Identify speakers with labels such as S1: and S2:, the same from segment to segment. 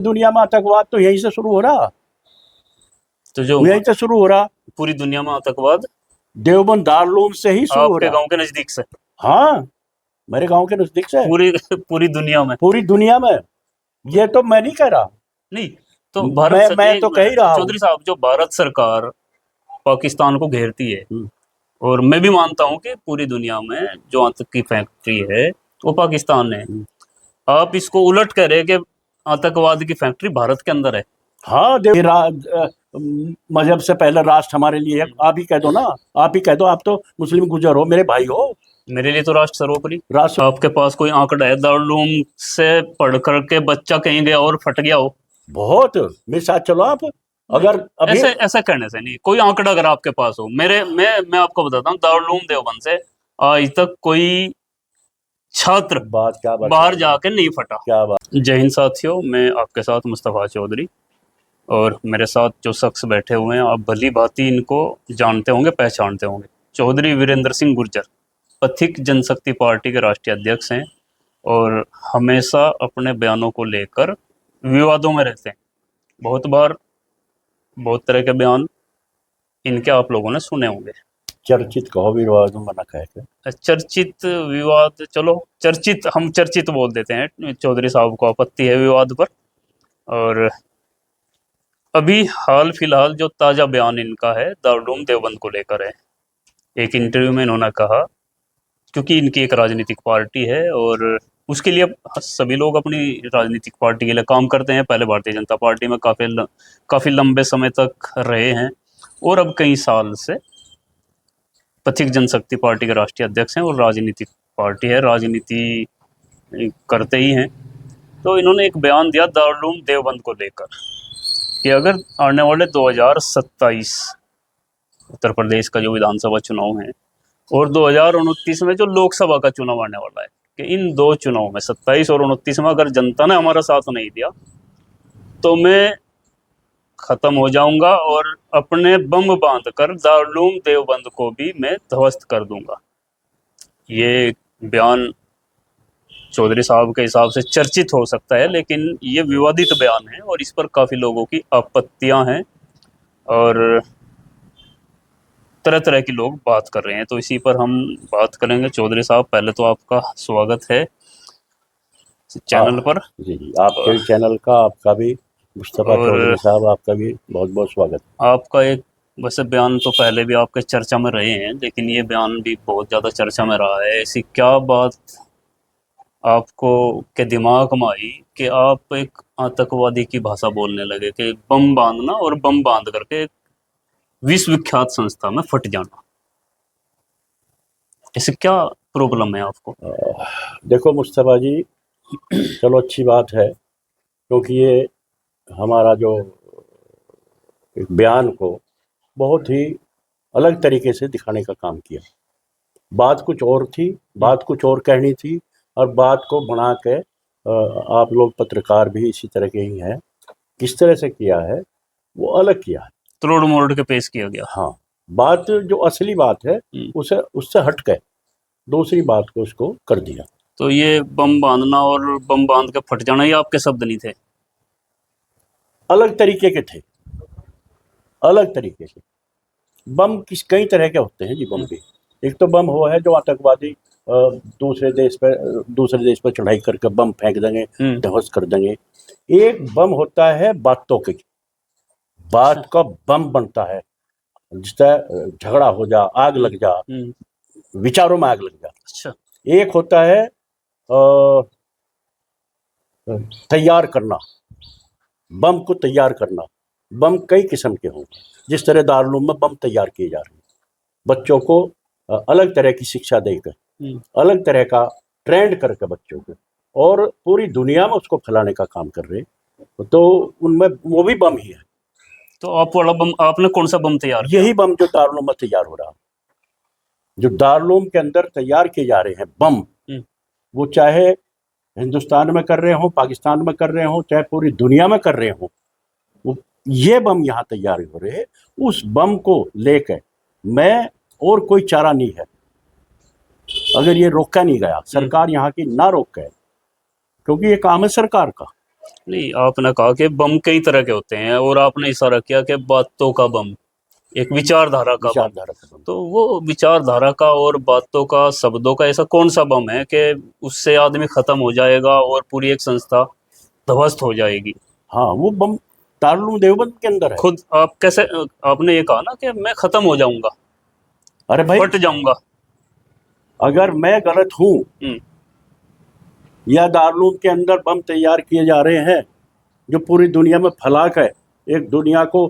S1: दुनिया में आतंकवाद तो यहीं से शुरू हो रहा,
S2: तो जो
S1: यहीं से शुरू हो रहा,
S2: पूरी दुनिया में आतंकवाद
S1: देवबंद दारुल से ही शुरू हो
S2: आपके
S1: रहा।
S2: गांव के नजदीक से,
S1: हाँ, मेरे गांव के नजदीक से,
S2: पूरी दुनिया में।
S1: पूरी दुनिया में। ये तो मैं नहीं कह रहा,
S2: नहीं तो भारत
S1: मैं तो कह ही रहा हूँ।
S2: चौधरी साहब, जो भारत सरकार पाकिस्तान को घेरती है, और मैं भी मानता हूं कि पूरी दुनिया में जो आतंक की फैक्ट्री है वो पाकिस्तान है, आप इसको उलट कह रहे हैं कि आतंकवाद की फैक्ट्री भारत के अंदर है।
S1: हाँ, मजहब से पहले राष्ट्र हमारे लिए है। आप ही कह दो ना, आप ही कह दो, आप तो मुस्लिम गुजर हो, मेरे भाई हो।
S2: मेरे लिए तो राष्ट्र सर्वोपरि।
S1: राष्ट्र
S2: आपके पास कोई आंकड़ा है दारुल से पढ़ करके बच्चा कहीं गया और फट गया हो?
S1: बहुत, मेरे साथ चलो आप। अगर अभी
S2: ऐसा कहने से नहीं, कोई आंकड़ा अगर आपके पास हो। मैं आपको बताता हूँ, दारुल देवबंद से आज तक कोई छात्र
S1: क्या बात
S2: बाहर जाके नहीं फटा।
S1: क्या बात।
S2: जय हिंद साथियों, मैं आपके साथ मुस्तफ़ा चौधरी, और मेरे साथ जो शख्स बैठे हुए हैं आप भली भांति इनको जानते होंगे, पहचानते होंगे। चौधरी वीरेंद्र सिंह गुर्जर पथिक जनशक्ति पार्टी के राष्ट्रीय अध्यक्ष हैं, और हमेशा अपने बयानों को लेकर विवादों में रहते हैं। बहुत बार बहुत तरह के बयान इनके आप लोगों ने सुने होंगे।
S1: चर्चित कहो, विवाद में मना कह के।
S2: चर्चित विवाद, चलो चर्चित, हम चर्चित बोल देते हैं। चौधरी साहब को आपत्ति है विवाद पर। और अभी हाल फिलहाल जो ताज़ा बयान इनका है दारुल देवबंद को लेकर है। एक इंटरव्यू में इन्होंने कहा, क्योंकि इनकी एक राजनीतिक पार्टी है और उसके लिए सभी लोग अपनी राजनीतिक पार्टी के लिए काम करते हैं। पहले भारतीय जनता पार्टी में काफ़ी लंबे समय तक रहे हैं, और अब कई साल से पथिक जनशक्ति पार्टी के राष्ट्रीय अध्यक्ष हैं, और राजनीतिक पार्टी है, राजनीति करते ही हैं। तो इन्होंने एक बयान दिया दारुल देवबंद को लेकर कि अगर आने वाले 2027 उत्तर प्रदेश का जो विधानसभा चुनाव है और 2029 में जो लोकसभा का चुनाव आने वाला है, कि इन दो चुनाव में 27 और 29 में अगर जनता ने हमारा साथ नहीं दिया तो मैं खत्म हो जाऊंगा और अपने बम बांधकर दारुल देवबंद को भी मैं ध्वस्त कर दूंगा। ये बयान चौधरी साहब के हिसाब से चर्चित हो सकता है, लेकिन ये विवादित बयान है और इस पर काफ़ी लोगों की आपत्तियां हैं और तरह तरह के लोग बात कर रहे हैं। तो इसी पर हम बात करेंगे। चौधरी साहब, पहले तो आपका स्वागत है चैनल पर।
S1: जी जी, आपके चैनल का, आपका भी, मुस्तफ़ा चौधरी साहब, आपका भी बहुत बहुत स्वागत।
S2: आपका एक वैसे बयान तो पहले भी आपके चर्चा में रहे हैं, लेकिन ये बयान भी बहुत ज़्यादा चर्चा में रहा है। ऐसी क्या बात आपको के दिमाग में आई कि आप एक आतंकवादी की भाषा बोलने लगे कि बम बांधना, और बम बांध करके विश्वविख्यात संस्था में फट जाना? ऐसे क्या प्रॉब्लम है आपको?
S1: देखो मुस्तफ़ा जी, चलो अच्छी बात है, क्योंकि ये हमारा जो बयान को बहुत ही अलग तरीके से दिखाने का काम किया। बात कुछ और थी, बात कुछ और कहनी थी, और बात को बना के आप लोग पत्रकार भी इसी तरह के ही हैं, किस तरह से किया है वो अलग किया है,
S2: तोड़ मोड़ के पेश किया गया।
S1: हाँ, बात जो असली बात है उसे उससे हट के दूसरी बात को उसको कर दिया।
S2: तो ये बम बांधना और बम बांध के फट जाना, ये आपके शब्द नहीं थे,
S1: अलग तरीके के थे, अलग तरीके के। बम कई तरह के होते हैं जी। बम भी, एक तो बम वो है जो आतंकवादी दूसरे देश पर चढ़ाई करके बम फेंक देंगे, ध्वस्त कर देंगे। एक बम होता है बातों के, बात का बम बनता है, जिससे झगड़ा हो जा, आग लग जा, विचारों में आग लग जा।
S2: अच्छा।
S1: एक होता है तैयार करना, बम को तैयार करना। बम कई किस्म के होंगे, जिस तरह दारुल में बम तैयार किए जा रहे हैं, बच्चों को अलग तरह की शिक्षा देकर, अलग तरह का ट्रेंड करके बच्चों को, और पूरी दुनिया में उसको फैलाने का काम कर रहे हैं। तो उनमें वो भी बम ही है।
S2: तो आप वाला बम, आपने कौन सा बम तैयार किया?
S1: यही बम जो दारुल में तैयार हो रहा, जो दारुल के अंदर तैयार किए जा रहे हैं बम, वो चाहे हिंदुस्तान में कर रहे हो, पाकिस्तान में कर रहे हो, चाहे पूरी दुनिया में कर रहे हो, ये बम यहाँ तैयार हो रहे हैं। उस बम को लेकर मैं, और कोई चारा नहीं है, अगर ये रोका नहीं गया, सरकार यहाँ की ना रोके, क्योंकि ये काम है सरकार का।
S2: नहीं, आपने कहा कि बम कई तरह के होते हैं और आपने इशारा किया कि बातों का बम, एक विचारधारा का बम।
S1: विचारधारा का बम।
S2: तो वो विचारधारा का और बातों का, शब्दों का ऐसा कौन सा बम है कि उससे आदमी खत्म हो जाएगा और पूरी एक संस्था ध्वस्त हो जाएगी?
S1: हाँ, वो बम दारुल देवबंद के अंदर है।
S2: खुद आप कैसे, आपने ये कहा ना कि मैं खत्म हो जाऊंगा,
S1: अरे भाई,
S2: फट जाऊंगा।
S1: अगर मैं गलत हूँ
S2: हम्म,
S1: या दारुल के अंदर बम तैयार किए जा रहे हैं जो पूरी दुनिया में फैला कर एक दुनिया को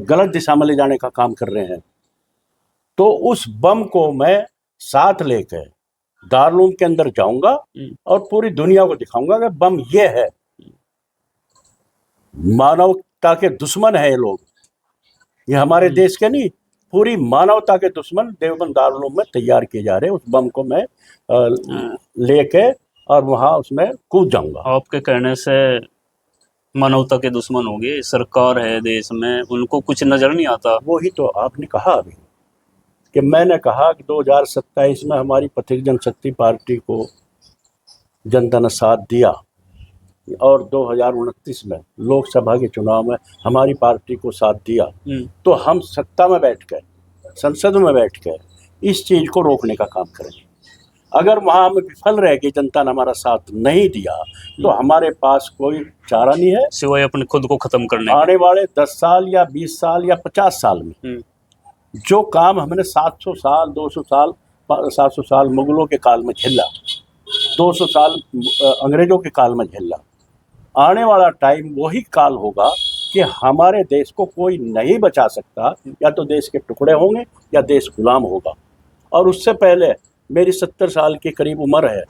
S1: गलत दिशा में ले जाने का काम कर रहे हैं, तो उस बम को मैं साथ लेकर दारुल के अंदर जाऊंगा और पूरी दुनिया को दिखाऊंगा कि बम ये है। मानवता के दुश्मन है ये लोग, ये हमारे देश के नहीं, पूरी मानवता के दुश्मन देवबंद दारुल में तैयार किए जा रहे हैं। उस बम को मैं लेके और वहां उसमें कूद जाऊंगा।
S2: आपके कहने से मानवता के दुश्मन होंगे, सरकार है देश में, उनको कुछ नजर नहीं आता।
S1: वही तो आपने कहा अभी कि मैंने कहा कि 2027 में हमारी पथिक जनशक्ति पार्टी को जनता ने साथ दिया और 2029 में लोकसभा के चुनाव में हमारी पार्टी को साथ दिया, तो हम सत्ता में बैठकर, संसद में बैठकर इस चीज को रोकने का काम करेंगे। अगर वहां हम विफल रह गए, जनता ने हमारा साथ नहीं दिया, तो हमारे पास कोई चारा नहीं है
S2: सिवाय अपने खुद को खत्म करने
S1: आने वाले 10 साल या 20 साल या 50 साल में जो काम हमने 700 साल 200 साल 700 साल मुगलों के काल में झेला, 200 साल अंग्रेजों के काल में झेला, आने वाला टाइम वही काल होगा कि हमारे देश को कोई नहीं बचा सकता। या तो देश के टुकड़े होंगे या देश गुलाम होगा। और उससे पहले मेरी 70 साल के करीब उम्र है।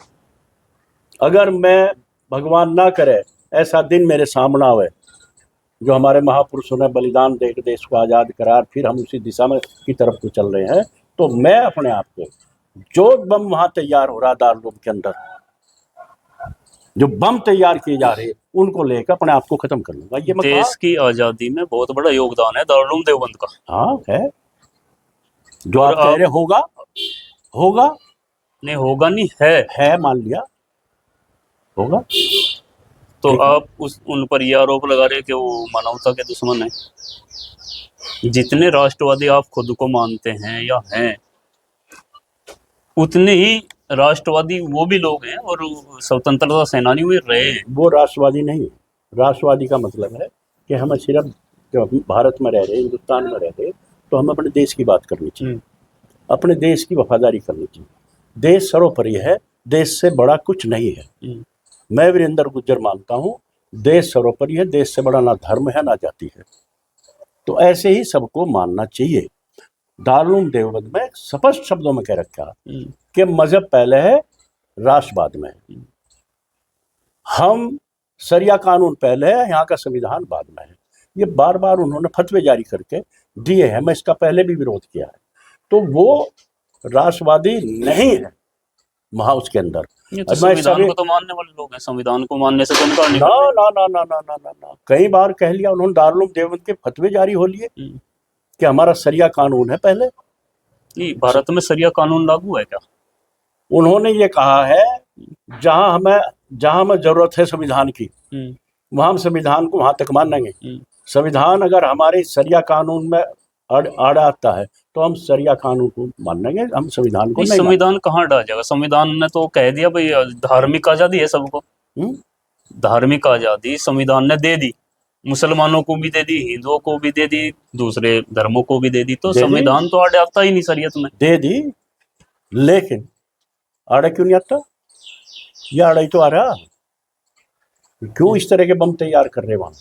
S1: अगर मैं, भगवान ना करे, ऐसा दिन मेरे सामने आवे जो हमारे महापुरुषों ने बलिदान देकर देश को आज़ाद करार, फिर हम उसी दिशा में की तरफ को चल रहे हैं, तो मैं अपने आप को, जो बम वहाँ तैयार हो रहा दारुल के अंदर, जो बम तैयार किए जा रहे हैं, उनको लेकर अपने आप को खत्म कर लूंगा। ये
S2: देश की आजादी में बहुत बड़ा योगदान है दारुल देवबंद का।
S1: हाँ है, जो आप कह रहे होगा
S2: नहीं होगा, नहीं है,
S1: मान लिया होगा।
S2: तो आप उन पर यह आरोप लगा रहे हैं कि वो मानवता के दुश्मन है। जितने राष्ट्रवादी आप खुद को मानते हैं या हैं, उतने ही राष्ट्रवादी वो भी लोग हैं और स्वतंत्रता सेनानी भी रहे हैं।
S1: वो राष्ट्रवादी नहीं है। राष्ट्रवादी का मतलब है कि हमें सिर्फ, जब भारत में रह रहे, हिंदुस्तान में रह रहे, तो हमें अपने देश की बात करनी चाहिए, अपने देश की वफादारी करनी चाहिए। देश सर्वोपरि है, देश से बड़ा कुछ नहीं है। मैं वीरेंद्र गुज्जर मानता हूँ, देश सर्वोपरि है, देश से बड़ा ना धर्म है ना जाति है। तो ऐसे ही सबको मानना चाहिए। दारुल देवबंद में स्पष्ट शब्दों में कह रखा कि मजहब पहले है, राष्ट्रवाद में है। हम शरिया कानून पहले है, यहाँ का संविधान बाद में है। ये बार बार उन्होंने फतवे जारी करके दिए हैं, मैं इसका पहले भी विरोध किया है। तो वो राष्ट्रवादी नहीं है वहाँ उसके अंदर।
S2: तो संविधान को तो मानने वाले लोग हैं, संविधान को मानने से तो इनकार नहीं।
S1: ना ना ना ना ना ना ना ना, कई बार कह लिया उन्होंने, दारुल देवबंद के फतवे जारी हो लिए कि हमारा शरिया कानून है पहले।
S2: नहीं, भारत में शरिया कानून लागू है क्या?
S1: उन्होंने ये कहा है जहां हमें जरूरत है संविधान की, वहां हम संविधान को वहां तक मानेंगे। संविधान अगर हमारे शरिया कानून में अड़ आता है तो हम शरिया कानून को मानेंगे, हम संविधान को नहीं।
S2: संविधान कहाँ अड़ा जाएगा? संविधान ने तो कह दिया भाई धार्मिक आजादी है सबको। धार्मिक आजादी संविधान ने दे दी, मुसलमानों को भी दे दी, हिंदुओं को भी दे दी, दूसरे धर्मों को भी दे दी। तो संविधान तो अड़े आता ही नहीं शरीयत में। दे दी,
S1: लेकिन अड़े क्यों नहीं आता? यह अड़े तो आ रहा। क्यों इस तरह के बम तैयार कर रहे वहाँ?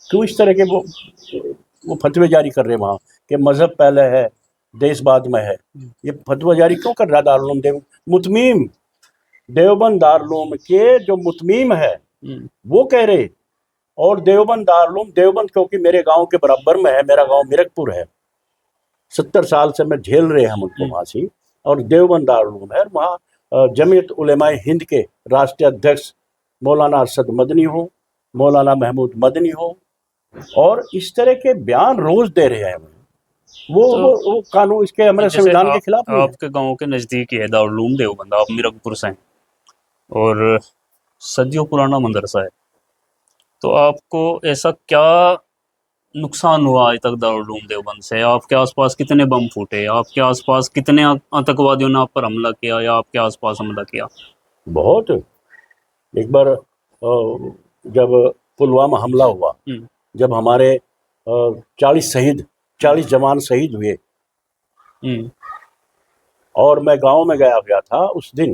S1: क्यों इस तरह के वो फतवे जारी कर रहे वहाँ कि मजहब पहले है, देश बाद में है? ये फतवा जारी क्यों कर रहा दारुल देवबंद? मुतमीम देवबंद दारुल के जो मुतमीम है वो कह रहे, और देवबंद दारुल देवबंद क्योंकि मेरे गांव के बराबर में है, मेरा गांव मिरकपुर है, 70 साल से मैं झेल रहे हम उनको वहाँ से। और देवबंद दारुल है, वहाँ जमीयत उलेमाए हिंद के राष्ट्रीय अध्यक्ष मौलाना अरशद मदनी हो, मौलाना महमूद मदनी हो, और इस तरह के बयान रोज दे रहे हैं। वो कानून इसके हमारे संविधान के खिलाफ।
S2: आपके गांव के नजदीक ही है दारुल देवबंद, आप मिरकपुर से हैं और सदियों पुराना मदरसा है। तो आपको ऐसा क्या नुकसान हुआ आज तक दारुल उलूम देवबंद से? आपके आसपास कितने बम फूटे? आपके आसपास कितने आतंकवादियों ने आप पर हमला किया या आपके आसपास हमला किया?
S1: बहुत। एक बार जब पुलवामा हमला हुआ,
S2: हम्म,
S1: जब हमारे 40 जवान शहीद हुए,
S2: हम्म,
S1: और मैं गांव में गया हुआ था उस दिन,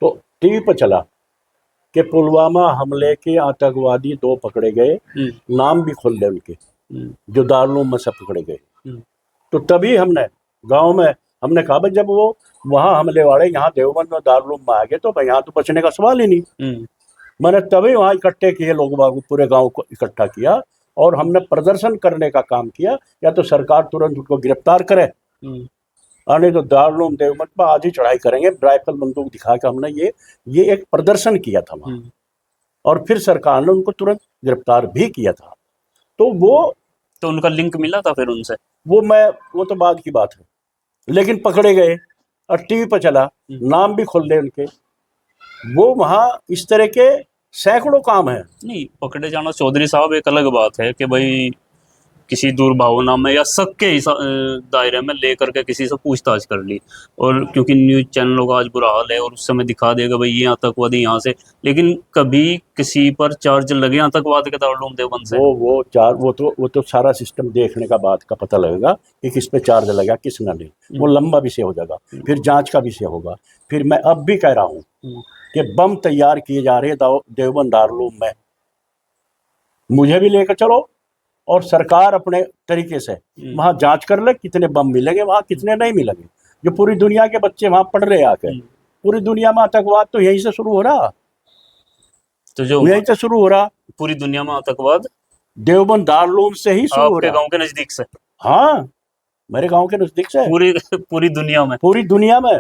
S1: तो टीवी पर चला कि पुलवामा हमले के आतंकवादी 2 पकड़े गए,
S2: हम्म,
S1: नाम भी खुल गए उनके,
S2: हम्म,
S1: जो दारुल में से पकड़े गए।
S2: हम्म,
S1: तो तभी हमने गांव में हमने कहा भाई, जब वो वहाँ हमले वाले यहाँ देवबंद में दारुल में आ गए तो भाई यहाँ तो बचने का सवाल ही नहीं।
S2: हम्म,
S1: मैंने तभी वहाँ इकट्ठे किए लोग बाग, पूरे गांव को इकट्ठा किया और हमने प्रदर्शन करने का काम किया, या तो सरकार तुरंत उनको गिरफ्तार करे,
S2: हम्म,
S1: और नहीं तो दारुल देवबंद पर आज ही चढ़ाई करेंगे। राइफल बंदूक दिखा के हमने ये एक प्रदर्शन किया था वहाँ,
S2: हम्म।
S1: और फिर सरकार ने उनको तुरंत गिरफ्तार भी किया था। तो
S2: तो उनका लिंक मिला था फिर उनसे?
S1: वो तो बाद की बात है, लेकिन पकड़े गए और टीवी पर चला, नाम भी खुल गए उनके। वो वहाँ इस तरह के सैकड़ों काम हैं।
S2: नहीं, पकड़े जाना चौधरी साहब एक अलग बात है कि भाई किसी दुर्भावना में या शक के दायरे में लेकर के किसी से पूछताछ कर ली, और क्योंकि न्यूज चैनलों का आज बुरा हाल है और उस समय दिखा देगा भाई ये आतंकवादी यहाँ से, लेकिन कभी किसी पर चार्ज लगे आतंकवाद के दारुल उलूम देवबंद से?
S1: वो तो सारा सिस्टम देखने का बाद का पता लगेगा कि किस पे चार्ज लगा, किस ना नहीं। वो लंबा विषय हो जाएगा, फिर जांच का विषय होगा। फिर मैं अब भी कह रहा हूँ कि बम तैयार किए जा रहे हैं देवबंद दारुल उलूम में, मुझे भी लेकर चलो, और सरकार अपने तरीके से वहाँ जांच कर ले कितने बम मिलेंगे, वहाँ कितने नहीं मिलेंगे। जो पूरी दुनिया के बच्चे वहाँ पढ़ रहे आके, पूरी दुनिया में आतंकवाद तो यहीं से शुरू हो रहा,
S2: तो जो
S1: यहीं से शुरू हो रहा,
S2: पूरी दुनिया में आतंकवाद
S1: देवबंद दारुल उलूम से ही शुरू हो
S2: आपके
S1: रहा।
S2: गांव के नजदीक से?
S1: हाँ, मेरे गांव के नजदीक से
S2: पूरी दुनिया में?
S1: पूरी दुनिया में।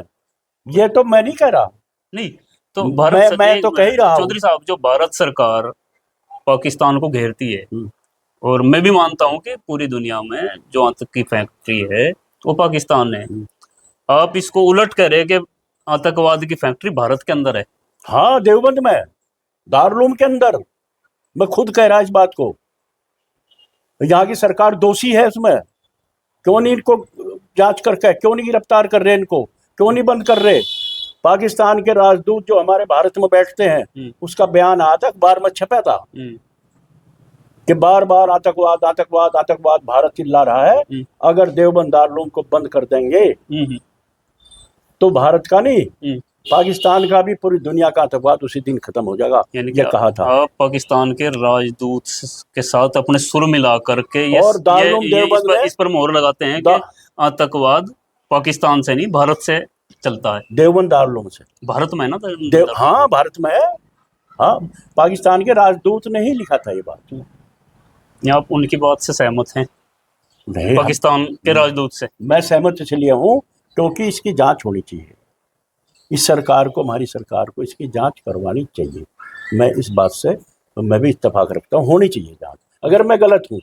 S1: ये तो मैं नहीं कह रहा,
S2: नहीं, तो भारत
S1: मैं तो कह ही रहा हूँ।
S2: चौधरी साहब, जो भारत सरकार पाकिस्तान को घेरती है, और मैं भी मानता हूं कि पूरी दुनिया में जो आतंक की फैक्ट्री है वो पाकिस्तान है, आप इसको उलट कह रहे हैं कि आतंकवाद की फैक्ट्री भारत के अंदर है?
S1: हाँ, देवबंद में, दारुल उलूम के अंदर, मैं खुद कह रहा इस बात को। यहाँ की सरकार दोषी है इसमें, क्यों नहीं इनको जांच करके, क्यों नहीं गिरफ्तार कर रहे इनको, क्यों नहीं बंद कर रहे? पाकिस्तान के राजदूत जो हमारे भारत में बैठते हैं, उसका बयान आज अखबार में छपा था कि बार बार आतंकवाद आतंकवाद आतंकवाद भारत चिल्ला रहा है। अगर देवबंद दारुल उलूम को बंद कर देंगे तो भारत का नहीं, पाकिस्तान का भी, पूरी दुनिया का आतंकवाद उसी दिन खत्म हो जाएगा, ये कहा था।
S2: आप पाकिस्तान के राजदूत के साथ अपने सुर मिला करके
S1: और दारुल उलूम देवबंद में
S2: इस पर मोहर लगाते हैं कि आतंकवाद पाकिस्तान से नहीं भारत से चलता है?
S1: देवबंद दारुल उलूम से,
S2: भारत में है ना?
S1: हाँ, भारत में है। हाँ, पाकिस्तान के राजदूत ने ही लिखा था ये बात।
S2: या आप उनकी बात से सहमत हैं?
S1: नहीं,
S2: पाकिस्तान के राजदूत से
S1: मैं सहमत इसलिए हूँ क्योंकि इसकी जांच होनी चाहिए। इस सरकार को, हमारी सरकार को इसकी जांच करवानी चाहिए। मैं इस बात से मैं भी इत्तेफाक रखता हूँ, होनी चाहिए जांच। अगर मैं गलत हूँ,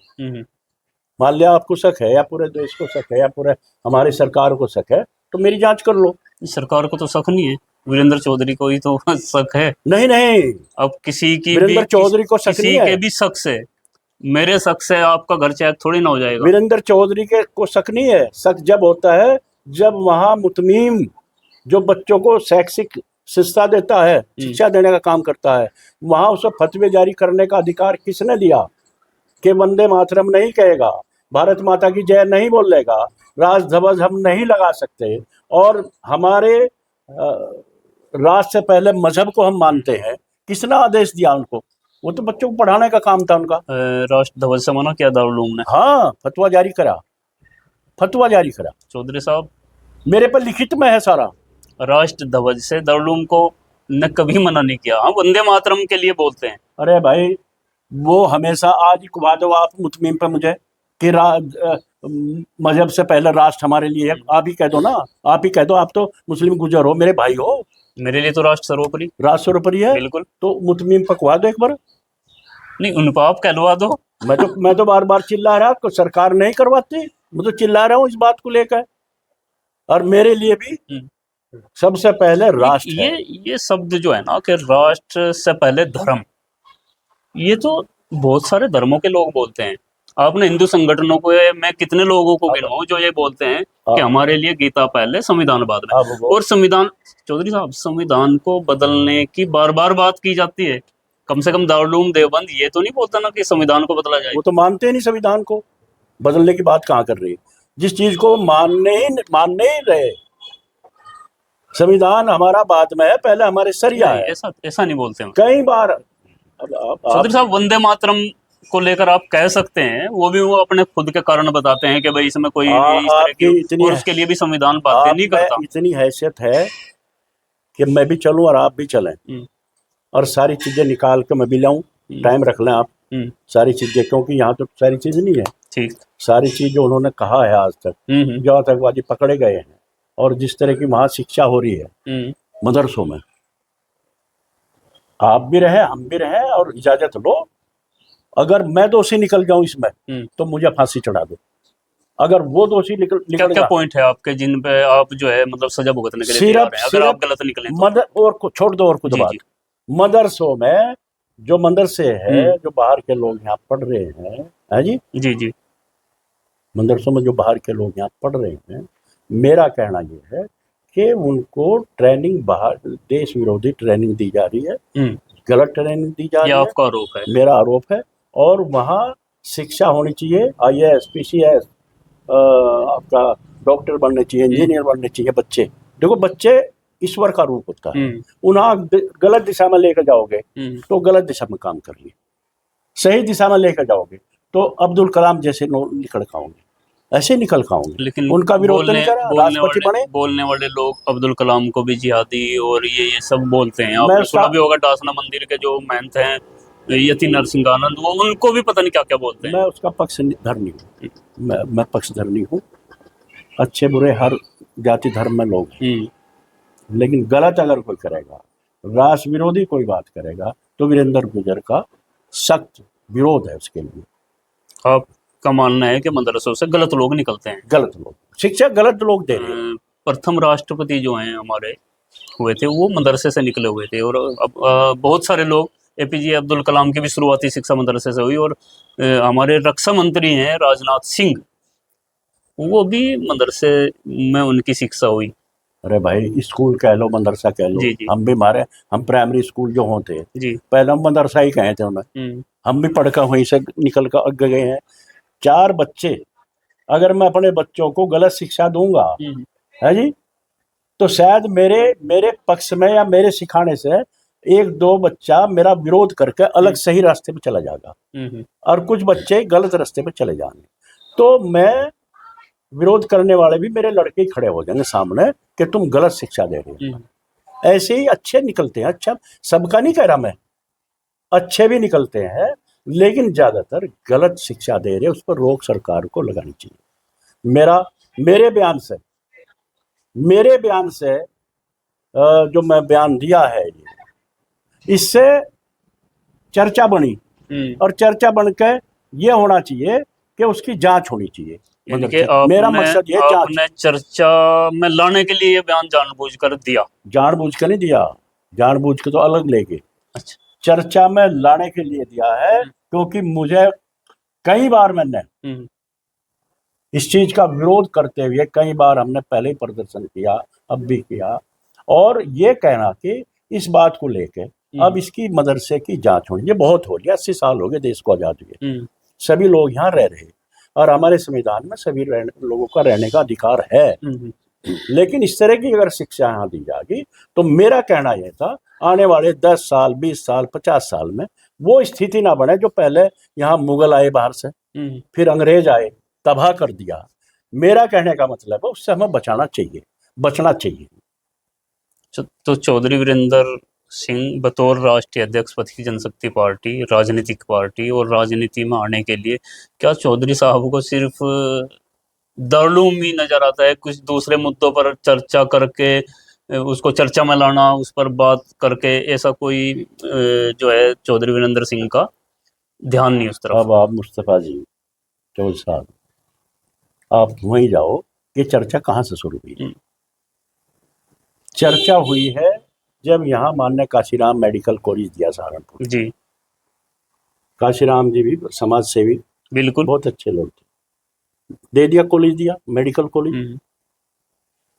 S1: मान लिया आपको शक है, या पूरे देश को शक है, या पूरे हमारी सरकार को शक है, तो मेरी जांच कर लो।
S2: सरकार को तो शक नहीं है, वीरेंद्र चौधरी को ही तो शक है।
S1: नहीं,
S2: अब किसी की
S1: वीरेंद्र चौधरी को शक नहीं है,
S2: किसी के भी शक से, मेरे शक से आपका घर चेक थोड़ी ना हो जाएगा।
S1: वीरेंद्र चौधरी के को शक नहीं है। शक जब होता है जब वहाँ मुतमीम जो बच्चों को शैक्षिक शिक्षा देता है, शिक्षा देने का काम करता है, वहाँ उसे फतवे जारी करने का अधिकार किसने दिया? कि वंदे मातरम नहीं कहेगा, भारत माता की जय नहीं बोलेगा, राष्ट्र ध्वज हम नहीं लगा सकते, और हमारे राष्ट्र से पहले मजहब को हम मानते हैं। किसने आदेश दिया उनको? वो तो बच्चों को पढ़ाने का काम था उनका।
S2: राष्ट्र ध्वज से मना किया दारुल उलूम ने?
S1: हाँ, फतवा जारी करा, फतवा जारी करा।
S2: चौधरी साहब,
S1: मेरे पर लिखित में है सारा।
S2: राष्ट्र ध्वज से दारुल उलूम को ने कभी मना नहीं किया। हाँ, वंदे मातरम के लिए बोलते हैं।
S1: अरे भाई, वो हमेशा, आज ही कुबा दो आप मुतमीम पे मुझे कि मजहब से पहले राष्ट्र हमारे लिए है। आप ही कह दो ना, आप ही कह दो, आप तो मुस्लिम गुजर हो, मेरे भाई हो।
S2: मेरे लिए तो राष्ट्र सर्वोपरि,
S1: राष्ट्र सर्वोपरि है।
S2: बिल्कुल।
S1: तो मुतमीम पकवा दो एक बार।
S2: नहीं, उन पर आप कहलवा दो।
S1: मैं तो बार बार चिल्ला रहा, को सरकार नहीं करवाती, मैं तो चिल्ला रहा हूँ इस बात को लेकर। और मेरे लिए भी सबसे पहले राष्ट्र है।
S2: ये शब्द जो है ना कि राष्ट्र से पहले धर्म, ये तो बहुत सारे धर्मों के लोग बोलते हैं। आपने हिंदू संगठनों को मैं कितने लोगों को गिनवाऊं जो ये बोलते हैं कि हमारे लिए गीता पहले संविधान बाद में।
S1: अब वो
S2: और संविधान, चौधरी साहब, संविधान को बदलने की बार बार बात की जाती है। कम से कम दारूल देवबंद ये तो नहीं बोलता ना कि संविधान को बदला जाए।
S1: वो तो मानते ही नहीं संविधान को, बदलने की बात कहाँ कर रही है, जिस चीज को मानने ही रहे। संविधान हमारा बाद में है, पहले हमारे सरिया
S2: नहीं,
S1: है।
S2: ऐसा नहीं बोलते हैं
S1: कई बार अब
S2: चौधरी साहब। वंदे मातरम को लेकर आप कह सकते हैं, वो भी वो अपने खुद के कारण बताते हैं कि भाई इसमें कोई इस तरह की,
S1: आपकी इतनी
S2: और उसके लिए भी संविधान बाध्य नहीं करता।
S1: इतनी हैसियत है कि मैं भी चलूं और आप भी चलें, और सारी चीजें निकाल के मैं भी लाऊं। टाइम रख लें आप, सारी चीजें, क्योंकि यहाँ तो सारी चीज नहीं है।
S2: ठीक,
S1: सारी चीज जो उन्होंने कहा है आज तक, जो आतंकवादी पकड़े गए हैं और जिस तरह की वहां शिक्षा हो रही है मदरसों में, आप भी रहे, हम भी रहे, और इजाजत लो। अगर मैं दोषी निकल जाऊं इसमें तो मुझे फांसी चढ़ा दो। अगर वो दोषी निकल
S2: क्या पॉइंट है आपके जिन पे आप जो है मतलब सजा भुगतने के लिए तैयार हैं अगर आप गलत निकले तो?
S1: और छोड़ दो, और कुछ बात, मदरसों में जो मदरसे है, जो बाहर के लोग यहाँ पढ़ रहे हैं, है जी
S2: जी,
S1: मदरसों में जो बाहर के लोग यहाँ पढ़ रहे हैं, मेरा कहना ये है कि उनको ट्रेनिंग, बाहर देश विरोधी ट्रेनिंग दी जा रही है, गलत ट्रेनिंग दी जा रही है,
S2: आपका आरोप है? मेरा
S1: आरोप है। और वहाँ शिक्षा होनी चाहिए, IAS PCS, आपका डॉक्टर बनने चाहिए, इंजीनियर बनने चाहिए। बच्चे देखो, बच्चे ईश्वर का रूप होता है। उन्हें गलत दिशा में लेकर जाओगे तो गलत दिशा में काम कर लिए, सही दिशा में लेकर जाओगे तो अब्दुल कलाम जैसे निकल खाओगे, ऐसे निकल खाओगे।
S2: लेकिन
S1: उनका विरोध नहीं करा, राष्ट्रपति बने।
S2: बोलने वाले लोग अब्दुल कलाम को भी जिहादी और ये सब बोलते हैं। आपने सुना भी होगा डासना मंदिर के जो महंत हैं यति नरसिंहानंद, वो उनको भी पता नहीं क्या क्या बोलते हैं।
S1: मैं उसका पक्षधर नहीं हूँ, मैं पक्षधर नहीं हूँ। अच्छे बुरे हर जाति धर्म में लोग हैं, लेकिन गलत अगर कोई करेगा, राष्ट्र विरोधी कोई बात करेगा, तो वीरेंद्र गुर्जर का सख्त विरोध है उसके लिए।
S2: आपका मानना है कि मदरसों से गलत लोग निकलते हैं?
S1: गलत लोग, शिक्षा गलत लोग दे रहे हैं।
S2: प्रथम राष्ट्रपति जो हैं हमारे हुए थे वो मदरसे से निकले हुए थे, और अब बहुत सारे लोग, APJ अब्दुल कलाम की भी शुरुआती शिक्षा मदरसे से हुई, और हमारे रक्षा मंत्री हैं राजनाथ सिंह, वो भी मदरसे में उनकी शिक्षा हुई।
S1: अरे भाई, स्कूल कह लो, मदरसा कह लो, हम भी हम प्राइमरी स्कूल जो होते हैं पहले हम मदरसा ही कहे थे उन्हें। हम भी पढ़कर वहीं से निकल कर गए हैं। 4 बच्चे, अगर मैं अपने बच्चों को गलत शिक्षा दूंगा, है जी, तो शायद मेरे पक्ष में या मेरे सिखाने से 1-2 बच्चा मेरा विरोध करके अलग सही रास्ते पे चला जाएगा, और कुछ बच्चे गलत रास्ते पे चले जाएंगे। तो मैं विरोध करने वाले भी मेरे लड़के ही खड़े हो जाएंगे सामने कि तुम गलत शिक्षा दे रहे हो। ऐसे ही अच्छे निकलते हैं। अच्छा, सबका नहीं कह रहा मैं, अच्छे भी निकलते हैं, लेकिन ज्यादातर गलत शिक्षा दे रहे, उस पर रोक सरकार को लगानी चाहिए। मेरे बयान से जो मैं बयान दिया है, इससे चर्चा बनी, और चर्चा बनकर ये होना चाहिए कि उसकी जांच होनी चाहिए। मेरा मकसद ये
S2: आपने चर्चा में लाने के लिए ये बयान जानबूझकर दिया?
S1: जानबूझ कर नहीं दिया, जानबूझ के तो अलग लेके, अच्छा, चर्चा में लाने के लिए दिया है, क्योंकि मुझे कई बार मैंने इस चीज का विरोध करते हुए कई बार हमने पहले ही प्रदर्शन किया, अब भी किया, और ये कहना कि इस बात को लेके अब इसकी मदरसे की जांच होनी। ये बहुत हो गया, 80 साल हो गए देश को आजाद हुए, सभी लोग यहाँ रह रहे, और हमारे संविधान में सभी लोगों का रहने का अधिकार है। लेकिन इस तरह की अगर शिक्षा यहाँ दी जाएगी, तो मेरा कहना यह था, आने वाले 10 साल, 20 साल, 50 साल में वो स्थिति ना बने जो पहले यहाँ मुगल आए बाहर से, फिर अंग्रेज आए, तबाह कर दिया। मेरा कहने का मतलब है उससे हमें बचना चाहिए।
S2: तो चौधरी वीरेंद्र सिंह बतौर राष्ट्रीय अध्यक्ष पथ जनशक्ति पार्टी, राजनीतिक पार्टी, और राजनीति में आने के लिए क्या चौधरी साहब को सिर्फ दारूल ही नजर आता है? कुछ दूसरे मुद्दों पर चर्चा करके उसको चर्चा में लाना, उस पर बात करके, ऐसा कोई जो है चौधरी वीरेंद्र सिंह का ध्यान नहीं उस तरफ?
S1: अब आप मुस्तफा जी, चौधरी साहब, आप वहीं जाओ कि चर्चा कहाँ से शुरू हुई। चर्चा हुई है जब यहाँ माननीय काशीराम मेडिकल कॉलेज दिया सहारनपुर जी, काशीराम जी भी समाज सेवी,
S2: बिल्कुल।
S1: बहुत अच्छे लोग थे। दे दिया कॉलेज, दिया मेडिकल कॉलेज।
S2: हम्म,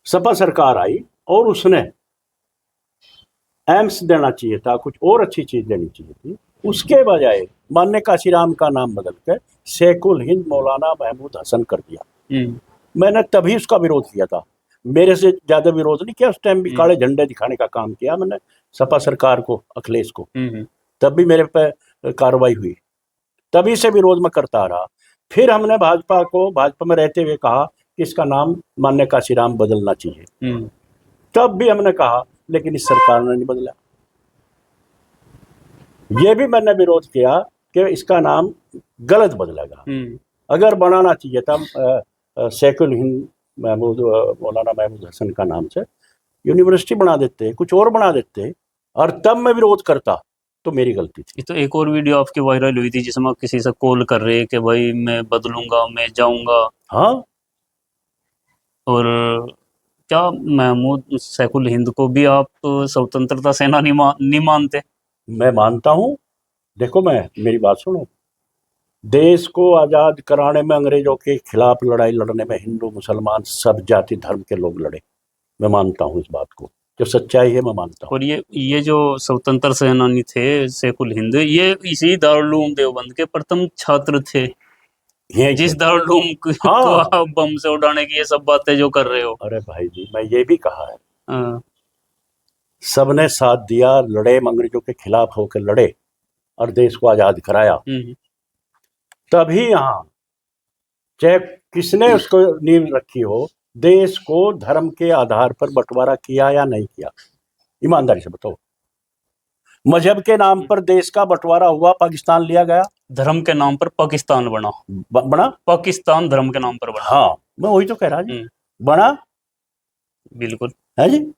S1: सपा सरकार आई और उसने एम्स देना चाहिए था, कुछ और अच्छी चीज देनी चाहिए थी। उसके बजाय माननीय काशीराम का नाम बदल कर शेखुल हिंद मौलाना महमूद हसन कर दिया।
S2: हम्म,
S1: मैंने तभी उसका विरोध किया था। मेरे से ज्यादा विरोध नहीं किया उस टाइम भी, काले झंडे दिखाने का काम किया मैंने सपा सरकार को, अखिलेश को।
S2: हम्म,
S1: तब भी मेरे पे कार्रवाई हुई, तभी से विरोध में करता रहा। फिर हमने भाजपा में रहते हुए कहा कि इसका नाम माननीय काशीराम बदलना चाहिए,
S2: हम्म,
S1: तब भी हमने कहा, लेकिन इस सरकार ने नहीं बदला। ये भी मैंने विरोध किया कि इसका नाम गलत बदलेगा। अगर बनाना चाहिए था शेखुल हिंद महमूद मौलाना महमूद हसन का नाम से यूनिवर्सिटी बना देते, कुछ और बना देते, और तब मैं विरोध करता, तो मेरी गलती थी।
S2: ये तो एक और वीडियो आपकी वायरल हुई थी जिसमें आप किसी से कॉल कर रहे कि भाई मैं बदलूंगा, मैं जाऊंगा।
S1: हाँ,
S2: और क्या महमूद सैफुल हिंद को भी आप स्वतंत्रता सेनानी नहीं मानते?
S1: मैं मानता हूँ। देखो, मेरी बात सुनो। देश को आज़ाद कराने में, अंग्रेजों के खिलाफ लड़ाई लड़ने में हिंदू मुसलमान सब जाति धर्म के लोग लड़े। मैं मानता हूँ इस बात को, जो सच्चाई है मैं मानता हूँ।
S2: और ये जो स्वतंत्र सेनानी थे सैफुल हिंद, ये इसी दारुल उलूम देवबंद के प्रथम छात्र थे,
S1: यही
S2: जिस
S1: थे।
S2: दारुल उलूम को
S1: हाँ,
S2: आप बम से उड़ाने की ये सब बातें जो कर रहे हो।
S1: अरे भाई जी, मैं ये भी कहा है,
S2: हाँ,
S1: सबने साथ दिया, लड़े, अंग्रेजों के खिलाफ होकर लड़े और देश को आज़ाद कराया। तभी यहाँ चाहे किसने उसको नींव रखी हो, देश को धर्म के आधार पर बंटवारा किया या नहीं किया, ईमानदारी से बताओ। मजहब के नाम पर देश का बंटवारा हुआ, पाकिस्तान लिया गया,
S2: धर्म के नाम पर पाकिस्तान बना,
S1: बना।
S2: पाकिस्तान धर्म के नाम पर बना।
S1: हाँ, मैं वही तो कह रहा जी, बना
S2: बिल्कुल
S1: है जी।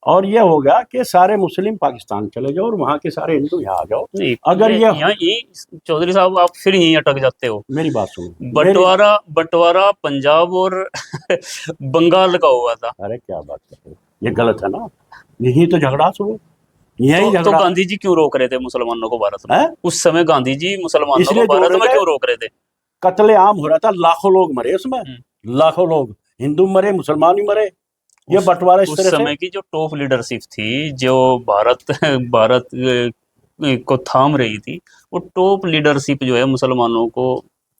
S1: और ये हो गया कि सारे मुस्लिम पाकिस्तान चले जाओ और वहां के सारे हिंदू यहाँ आ जाओ।
S2: नहीं,
S1: अगर
S2: ये चौधरी साहब आप फिर यहीं अटक जाते हो।
S1: मेरी बात सुनो,
S2: बंटवारा पंजाब और बंगाल का हुआ था।
S1: अरे क्या बात कर रहे हो, ये गलत है ना। यही तो झगड़ा शुरू, यही
S2: तो
S1: झगड़ा।
S2: गांधी जी क्यों रोक रहे थे मुसलमानों को भारत में?
S1: है
S2: उस समय गांधी जी मुसलमानों को
S1: इसलिए
S2: भारत
S1: जोड़
S2: में
S1: रहे,
S2: क्यों रोक रहे थे?
S1: कत्लेआम हो रहा था, लाखों लोग मरे उसमें, लाखों लोग, हिंदू मरे, मुसलमान भी मरे। ये बंटवारा इस तरह से।
S2: उस समय की जो टॉप लीडरशिप थी, जो भारत को थाम रही थी, वो टॉप लीडरशिप जो है मुसलमानों को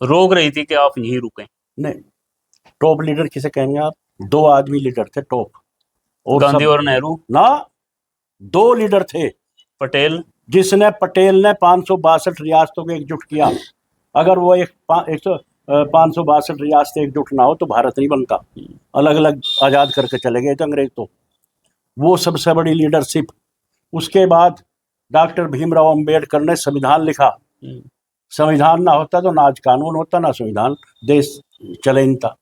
S2: रोक रही थी कि आप यहीं रुकें।
S1: नहीं, टॉप लीडर किसे कहेंगे आप? 2 आदमी लीडर थे टॉप, और
S2: गांधी
S1: सब
S2: और नेहरू
S1: ना, 2 लीडर थे।
S2: पटेल
S1: पटेल ने 562 रियासतों को एकजुट किया। अगर वो 562 रियासतें एकजुट ना हो तो भारत नहीं बनता। अलग अलग आज़ाद करके चले गए थे अंग्रेज, तो वो सबसे बड़ी लीडरशिप। उसके बाद डॉक्टर भीमराव अंबेडकर ने संविधान लिखा। संविधान ना होता तो ना आज कानून होता, ना संविधान, देश चले नहीं था।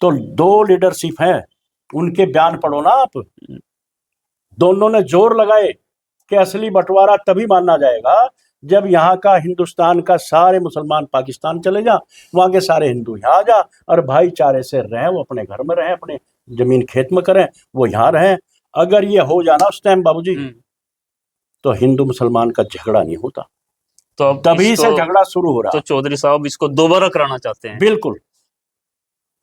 S1: तो 2 लीडरशिप हैं, उनके बयान पढ़ो ना आप। दोनों ने जोर लगाए कि असली बंटवारा तभी माना जाएगा जब यहाँ का, हिंदुस्तान का सारे मुसलमान पाकिस्तान चले जा, वहाँ के सारे हिंदू यहाँ आ जा, और भाईचारे से रहें, वो अपने घर में रहें, अपने जमीन खेत में करें, वो यहाँ रहें। अगर ये हो जाना उस टाइम बाबूजी, तो हिंदू मुसलमान का झगड़ा नहीं होता।
S2: तो अब
S1: तभी से झगड़ा शुरू हो रहा।
S2: तो चौधरी साहब इसको दोबारा कराना चाहते हैं?
S1: बिल्कुल।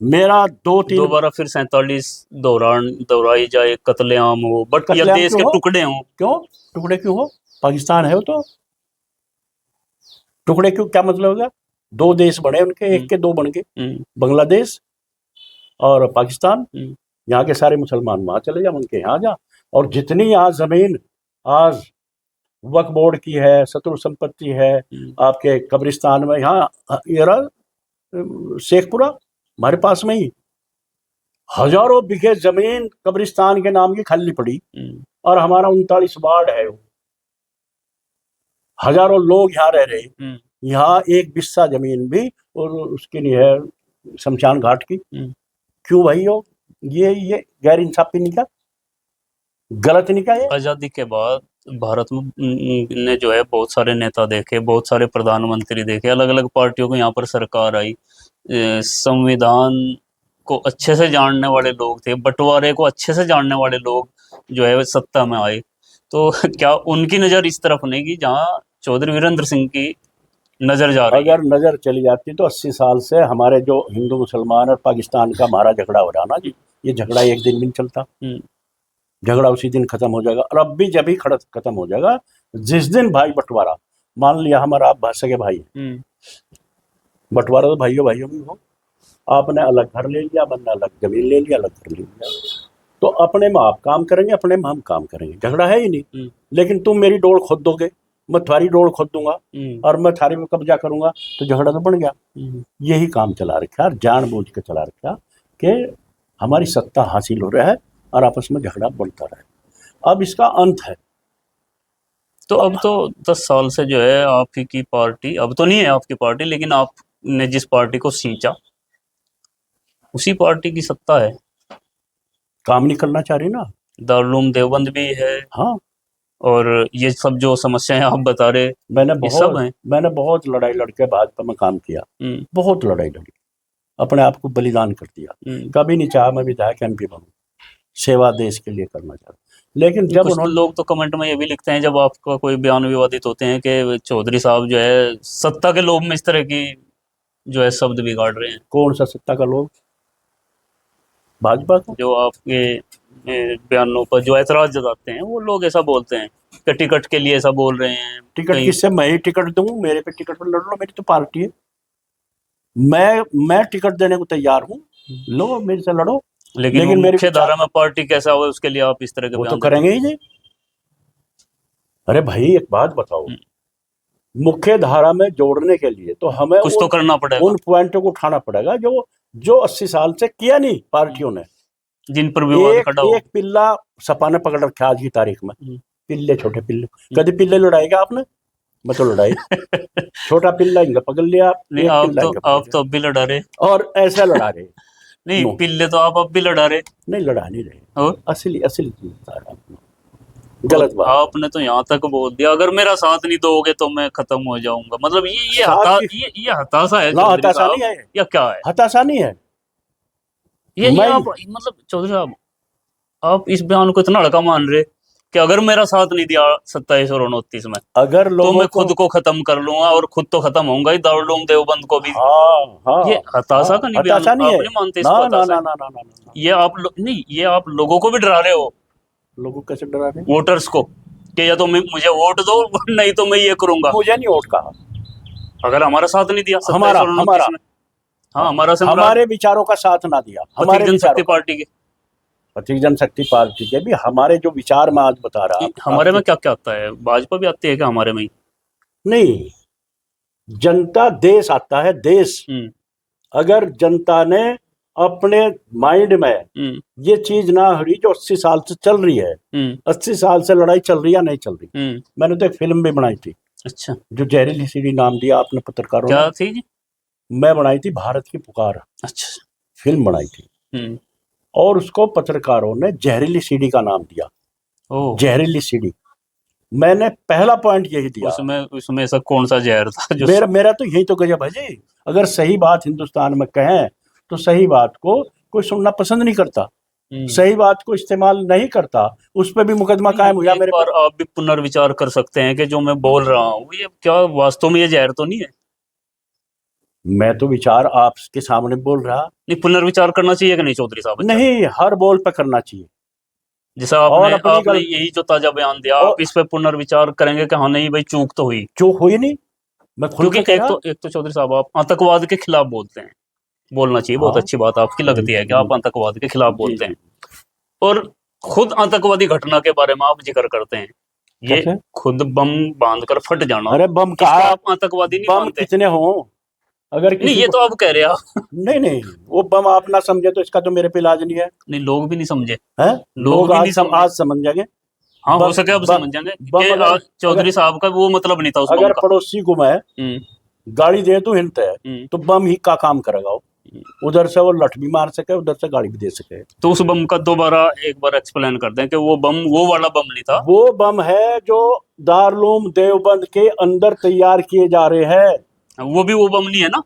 S1: मेरा 2-3
S2: दोबारा फिर 47 दोहराई जाए, कत्लेआम हो, बट ये
S1: कत्लेआम
S2: देश
S1: क्यों
S2: के
S1: हो?
S2: टुकड़े हों।
S1: क्यों टुकड़े क्यों हो? पाकिस्तान है वो तो। टुकड़े क्यों, क्या मतलब होगा? 2 देश बने उनके, एक के 2 बन गए, बांग्लादेश और पाकिस्तान। यहाँ के सारे मुसलमान वहां चले जा, उनके यहाँ जा। और जितनी यहाँ जमीन आज वक्फ बोर्ड की है, शत्रु संपत्ति है, आपके कब्रिस्तान में, यहाँ ये रहा शेखपुरा हमारे पास में ही, हजारों बीघे जमीन कब्रिस्तान के नाम की खाली पड़ी, और हमारा 39 वार्ड है, हजारों लोग यहाँ रह रहे। यहाँ एक बिस्सा जमीन भी और उसके लिए है शमशान घाट की। क्यों भाई? ये गैर इंसाफी नहीं क्या, गलत नहीं क्या? ये
S2: आज़ादी के बाद भारत में ने जो है बहुत सारे नेता देखे, बहुत सारे प्रधानमंत्री देखे, अलग अलग पार्टियों को यहाँ पर सरकार आई। संविधान को अच्छे से जानने वाले लोग थे, बंटवारे को अच्छे से जानने वाले लोग जो है सत्ता में आए। तो क्या उनकी नज़र इस तरफ नहीं कि जहाँ चौधरी वीरेंद्र सिंह की नजर जा रही है।
S1: अगर नजर चली जाती तो 80 साल से हमारे जो हिंदू मुसलमान और पाकिस्तान का हमारा झगड़ा हो रहा ना जी, ये झगड़ा एक दिन भी नहीं चलता। झगड़ा उसी दिन खत्म हो जाएगा। और अब भी जब ही खत्म हो जाएगा जिस दिन भाई बंटवारा, मान लिया हमारा आप सगे भाई हैं, बंटवारा तो भाइयों भाइयों में हो, आपने अलग घर ले लिया, बंदा अलग जमीन ले लिया, अलग घर ले लिया, तो अपने में आप काम करेंगे, अपने में हम काम करेंगे, झगड़ा है ही नहीं। लेकिन तुम मेरी डोर खोद दोगे, मैं तुम्हारी डोर खोद दूंगा और मैं थारी में कब्जा करूंगा, तो झगड़ा तो बन गया। यही काम चला रखा है, जानबूझ के चला रखा कि हमारी सत्ता हासिल हो रहा है और आपस में झगड़ा बढ़ता रहे। अब इसका अंत है।
S2: तो अब तो 10 साल से जो है आप ही की पार्टी, अब तो नहीं है आपकी पार्टी, लेकिन आपने जिस पार्टी को सींचा उसी पार्टी की सत्ता है।
S1: काम नहीं करना चाह रही ना।
S2: दारुल उलूम देवबंद भी है।
S1: हाँ,
S2: और ये सब जो समस्याएं आप बता रहे,
S1: मैंने बहुत लड़ाई लड़के भाजपा में काम किया, बहुत लड़ाई लड़ी, अपने आप को बलिदान कर दिया। कभी नहीं चाहा मैं विधायक MP बनूं, सेवा देश के लिए करना चाहता। लेकिन जब उन्होंने,
S2: लोग तो कमेंट में ये भी लिखते हैं जब आपका कोई बयान विवादित होते हैं कि चौधरी साहब जो है सत्ता के लोभ में इस तरह की जो है शब्द बिगाड़ रहे हैं।
S1: कौन सा सत्ता का लोभ? भाजपा का।
S2: जो आपके बयानों पर जो ऐतराज जताते हैं वो लोग ऐसा बोलते हैं कि टिकट के लिए ऐसा बोल रहे हैं।
S1: टिकट किससे? मैं ही टिकट दूं? मेरे पे टिकट पर लड़ लो, मेरी तो पार्टी है, मैं टिकट देने को तैयार हूँ, लो मेरे से लड़ो।
S2: लेकिन मुख्य धारा में पार्टी कैसा हो उसके लिए आप इस तरह के
S1: वो तो करेंगे ही नहीं। अरे भाई एक बात बताओ, मुख्य धारा में जोड़ने के लिए तो हमें
S2: कुछ तो करना पड़ेगा,
S1: उन पॉइंटों को उठाना पड़ेगा जो 80 साल से किया नहीं पार्टियों ने,
S2: जिन पर विवाद खड़ा हो।
S1: एक पिल्ला सपा ने पकड़ रखा आज की तारीख में, पिल्ले, छोटे पिल्ले। कभी पिल्ले लड़ाएगा आपने? मैं तो लड़ाई छोटा पिल्ला इनका पकड़ लिया।
S2: नहीं, आप तो अब भी लड़ा रहे,
S1: और ऐसा लड़ा रहे
S2: नहीं पिल्ले तो आप अब भी लड़ा रहे।
S1: नहीं, लड़ा नहीं रहे,
S2: और
S1: असली गलत बात।
S2: आपने तो यहाँ तक बोल दिया अगर मेरा साथ नहीं दोगे तो मैं खत्म हो जाऊंगा। मतलब ये हताशा है
S1: ना? हताशा नहीं है
S2: या क्या है?
S1: हताशा नहीं है
S2: ये आप मतलब चौधरी साहब आप इस बयान को इतना हल्का मान रहे कि अगर मेरा साथ नहीं दिया 27 और 29 में,
S1: अगर
S2: तो मैं खुद को खत्म कर लूंगा और खुद तो खत्म होऊंगा ही, दारुल उलूम देवबंद को भी। ये हताशा का नहीं बयान, आप नहीं मानते इसको?
S1: ना,
S2: ये आप नहीं, ये आप लोगों को भी डरा रहे हो।
S1: लोगों को कैसे डरा रहे?
S2: वोटर्स को कि या तो मुझे वोट दो नहीं तो मैं ये करूंगा।
S1: मुझे नहीं वोट कहा,
S2: अगर हमारा साथ नहीं दिया
S1: हमारे विचारों का साथ ना दिया, हमारे
S2: जनशक्ति पार्टी के,
S1: प्रतीक जनशक्ति पार्टी के भी हमारे जो विचार मैं आज बता रहा,
S2: हमारे में क्या क्या आता है? भाजपा भी आती है क्या हमारे में?
S1: नहीं, जनता देश आता है, देश। अगर जनता ने अपने माइंड में ये चीज ना हरी जो 80 साल से चल रही है, 80 साल से लड़ाई चल रही है नहीं चल रही। मैंने तो एक फिल्म भी बनाई थी।
S2: अच्छा,
S1: जो जहरीली सीढ़ी नाम दिया आपने पत्रकारों
S2: क्या थी जी?
S1: मैं बनाई थी भारत की पुकार।
S2: अच्छा,
S1: फिल्म बनाई थी और उसको पत्रकारों ने जहरीली सीढ़ी का नाम दिया। जहरीली सीढ़ी। मैंने पहला पॉइंट यही दिया।
S2: उसमें ऐसा कौन सा जहर था जो
S1: मेरा तो यही तो गजब है जी। अगर सही बात हिंदुस्तान में कहें तो सही बात को कोई सुनना पसंद नहीं करता, सही बात को इस्तेमाल नहीं करता, उस पर भी मुकदमा कायम हुआ मेरे पर।
S2: आप भी पुनर्विचार कर सकते हैं कि जो मैं बोल रहा हूँ ये क्या वास्तव में ये जहर तो नहीं है?
S1: मैं तो विचार आपके सामने बोल रहा।
S2: नहीं, पुनर्विचार करना चाहिए कि नहीं चौधरी साहब?
S1: नहीं, हर बोल पे करना चाहिए।
S2: जैसा आपने यही जो ताजा बयान दिया, आप इस पे पुनर्विचार करेंगे कि हाँ नहीं भाई चूक तो हुई?
S1: चूक हुई नहीं, मैं
S2: क्योंकि एक तो चौधरी साहब आप आतंकवाद के खिलाफ बोलते हैं, बोलना चाहिए, बहुत अच्छी बात आपकी लगती है कि आप आतंकवाद के खिलाफ बोलते हैं, और खुद आतंकवादी घटना के बारे में आप जिक्र करते हैं, ये खुद बम बांधकर फट जाना।
S1: अरे बम का
S2: आप आतंकवादी नहीं मानते?
S1: कितने हो? अगर
S2: नहीं, ये तो आप कह रहे हैं।
S1: नहीं, वो बम आप ना समझे तो इसका तो मेरे पे इलाज नहीं है।
S2: नहीं, लोग भी नहीं समझे
S1: हैं? लोग आज समझ जाएंगे।
S2: हाँ, हो सके अब समझ जाएंगे कि चौधरी साहब का वो मतलब नहीं था उस बम का।
S1: अगर पड़ोसी को मैं गाड़ी दे दूं हिंट है तो बम ही का काम करेगा। उधर से वो लठ भी मार सके, उधर से गाड़ी भी दे सके।
S2: तो उस बम का दोबारा एक बार एक्सप्लेन कर दें कि वो बम वो वाला बम नहीं था।
S1: वो बम है जो दारुल उलूम देवबंद के अंदर तैयार किए जा रहे हैं।
S2: वो भी वो बम नहीं है ना?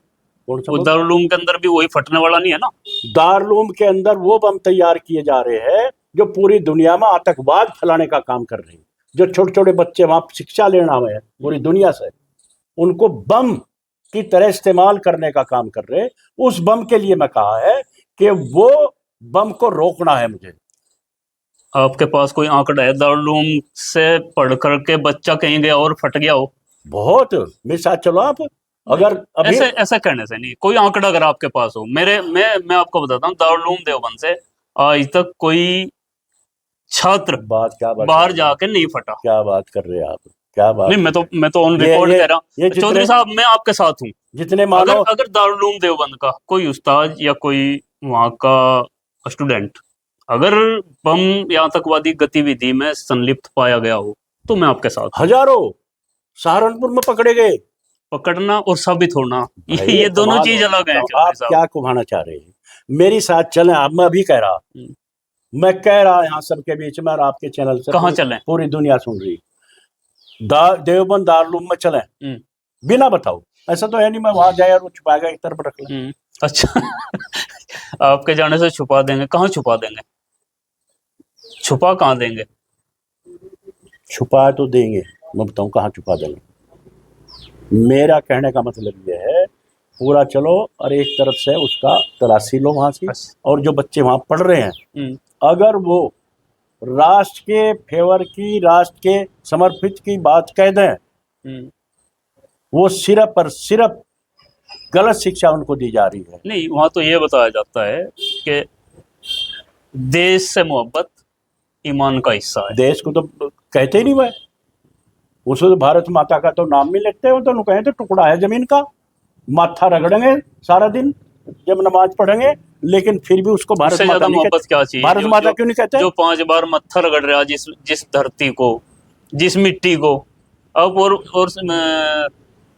S2: वो दारुल उलूम के अंदर भी वही फटने वाला नहीं है ना?
S1: दारुल उलूम के अंदर वो बम तैयार किए जा रहे हैं जो पूरी दुनिया में आतंकवाद फैलाने का काम कर रहे हैं। जो छोटे छोटे बच्चे वहां शिक्षा लेना है पूरी दुनिया से, उनको बम की तरह इस्तेमाल करने का काम कर रहे। उस बम के लिए मैं कहा है कि वो बम को रोकना है मुझे।
S2: आपके पास कोई आंकड़ा है दारुल से पढ़ करके बच्चा कहीं गया और फट गया हो?
S1: बहुत, मेरे साथ चलो आप। अगर अभी
S2: ऐसे ऐसा कहने से नहीं, कोई आंकड़ा अगर आपके पास हो। मैं आपको बताता हूँ, दारुल देवबंद से आज तक कोई छात्र
S1: बात क्या बात
S2: बाहर
S1: कर रहे हैं?
S2: जाके नहीं फटा।
S1: क्या बात कर रहे हैं आप? क्या बात?
S2: नहीं, मैं तो ऑन रिकॉर्ड कह रहा
S1: ये
S2: हूँ चौधरी साहब, मैं आपके साथ हूँ।
S1: जितने
S2: अगर
S1: मानो
S2: अगर दारुल देवबंद का कोई उस्ताद या कोई वहाँ का स्टूडेंट अगर बम या आतंकवादी गतिविधि में संलिप्त पाया गया हो तो मैं आपके साथ हूँ।
S1: हजारों सहारनपुर में पकड़े गए।
S2: पकड़ना और साबित होना,
S1: भाई,
S2: ये दोनों
S1: कमाल
S2: चीज
S1: हो
S2: अलग है
S1: गया।
S2: चौधरी
S1: आप
S2: साहब।
S1: क्या कुभाना चाह रहे हैं? मेरी साथ चलें आप। मैं अभी कह रहा, मैं कह रहा यहाँ सबके बीच में और आपके चैनल से
S2: कहाँ चलें?
S1: पूरी दुनिया सुन रही। देवबंद दारुल में चलें बिना बताओ। ऐसा तो है नहीं मैं वहां जाए और वो छुपाएगा एक तरफ रख लें।
S2: अच्छा आपके जाने से छुपा देंगे? कहाँ छुपा देंगे? छुपा कहाँ देंगे?
S1: छुपा तो देंगे, मैं बताऊं कहाँ छुपा देंगे। मेरा कहने का मतलब ये है, पूरा चलो और एक तरफ से उसका तलाशी लो वहां से। और जो बच्चे वहां पढ़ रहे हैं, अगर वो राष्ट्र के फेवर की, राष्ट्र के समर्पित की बात कह दें, वो सिर्फ और सिर्फ गलत शिक्षा उनको दी जा रही है।
S2: नहीं, वहां तो ये बताया जाता है कि देश से मोहब्बत ईमान का हिस्सा है।
S1: देश को तो कहते ही नहीं वह, उसको तो भारत माता का तो नाम नहीं लेते हो, तो कहते टुकड़ा है जमीन का। माथा रगड़ेंगे सारा दिन जब नमाज पढ़ेंगे, लेकिन फिर भी उसको भारत माता नहीं कहते।
S2: क्या चाहिए?
S1: भारत माता क्यों नहीं कहते?
S2: जो 5 बार मत्था रगड़ रहा जिस धरती को, जिस मिट्टी को, अब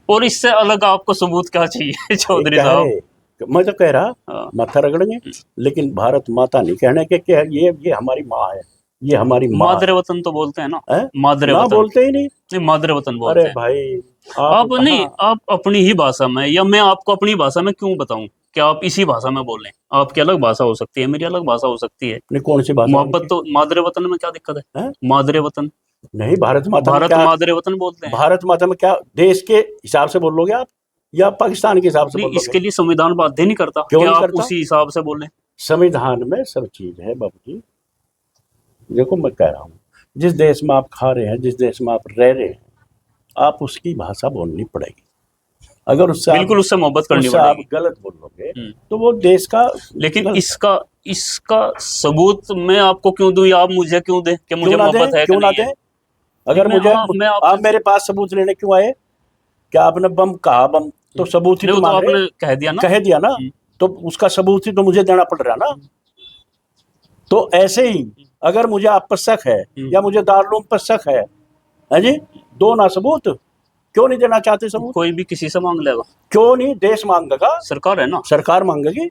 S2: और इससे अलग आपको सबूत क्या चाहिए चौधरी साहब?
S1: मैं तो कह रहा माथा रगड़ेंगे, लेकिन भारत माता नहीं कहने के कि ये हमारी माँ है, ये हमारी माँ।
S2: मादरे वतन तो बोलते हैं ना?
S1: मादरे वतन बोलते ही नहीं,
S2: मादरे वतन बोलते हैं।
S1: अरे भाई
S2: आप नहीं, आप अपनी ही भाषा में, या मैं आपको अपनी भाषा में क्यों बताऊं कि आप इसी भाषा में बोलें? आपकी अलग भाषा हो सकती है, मेरी अलग भाषा हो सकती है।
S1: नहीं, कौन सी भाषा?
S2: मोहब्बत तो मादरे वतन में क्या दिक्कत है? मादरे वतन
S1: नहीं, भारत माता,
S2: भारत मादरे वतन बोलते हैं।
S1: भारत माता में क्या देश के हिसाब से बोलोगे आप या पाकिस्तान के हिसाब से बोलोगे?
S2: इसके लिए संविधान बाध्य नहीं करता?
S1: क्यों नहीं
S2: आप
S1: करता?
S2: उसी हिसाब से बोलें।
S1: संविधान में सब चीज है बाबू जी। देखो मैं कह रहा हूँ, जिस देश में आप खा रहे हैं, जिस देश में आप रह रहे हैं, आप उसकी भाषा बोलनी पड़ेगी। अगर उससे
S2: बिल्कुल उससे मोहब्बत करनी
S1: पड़ेगी, आप गलत बोलोगे तो वो देश का।
S2: लेकिन इसका सबूत मैं आपको क्यों दूं या आप मुझे क्यों दें कि मुझे मोहब्बत है?
S1: क्यों ना दें? अगर मुझे आप मेरे पास सबूत लेने क्यों आए? क्या आपने बम कहा? बम तो सबूत ही तो
S2: आपने कह दिया ना,
S1: तो उसका सबूत ही तो मुझे देना पड़ रहा ना। तो ऐसे ही अगर मुझे आप पर शक है या मुझे दारुल पर शक है जी, दो ना सबूत। क्यों नहीं देना चाहते सबूत?
S2: कोई भी किसी से मांग लेगा।
S1: क्यों नहीं? देश मांगेगा,
S2: सरकार है ना,
S1: सरकार मांगेगी।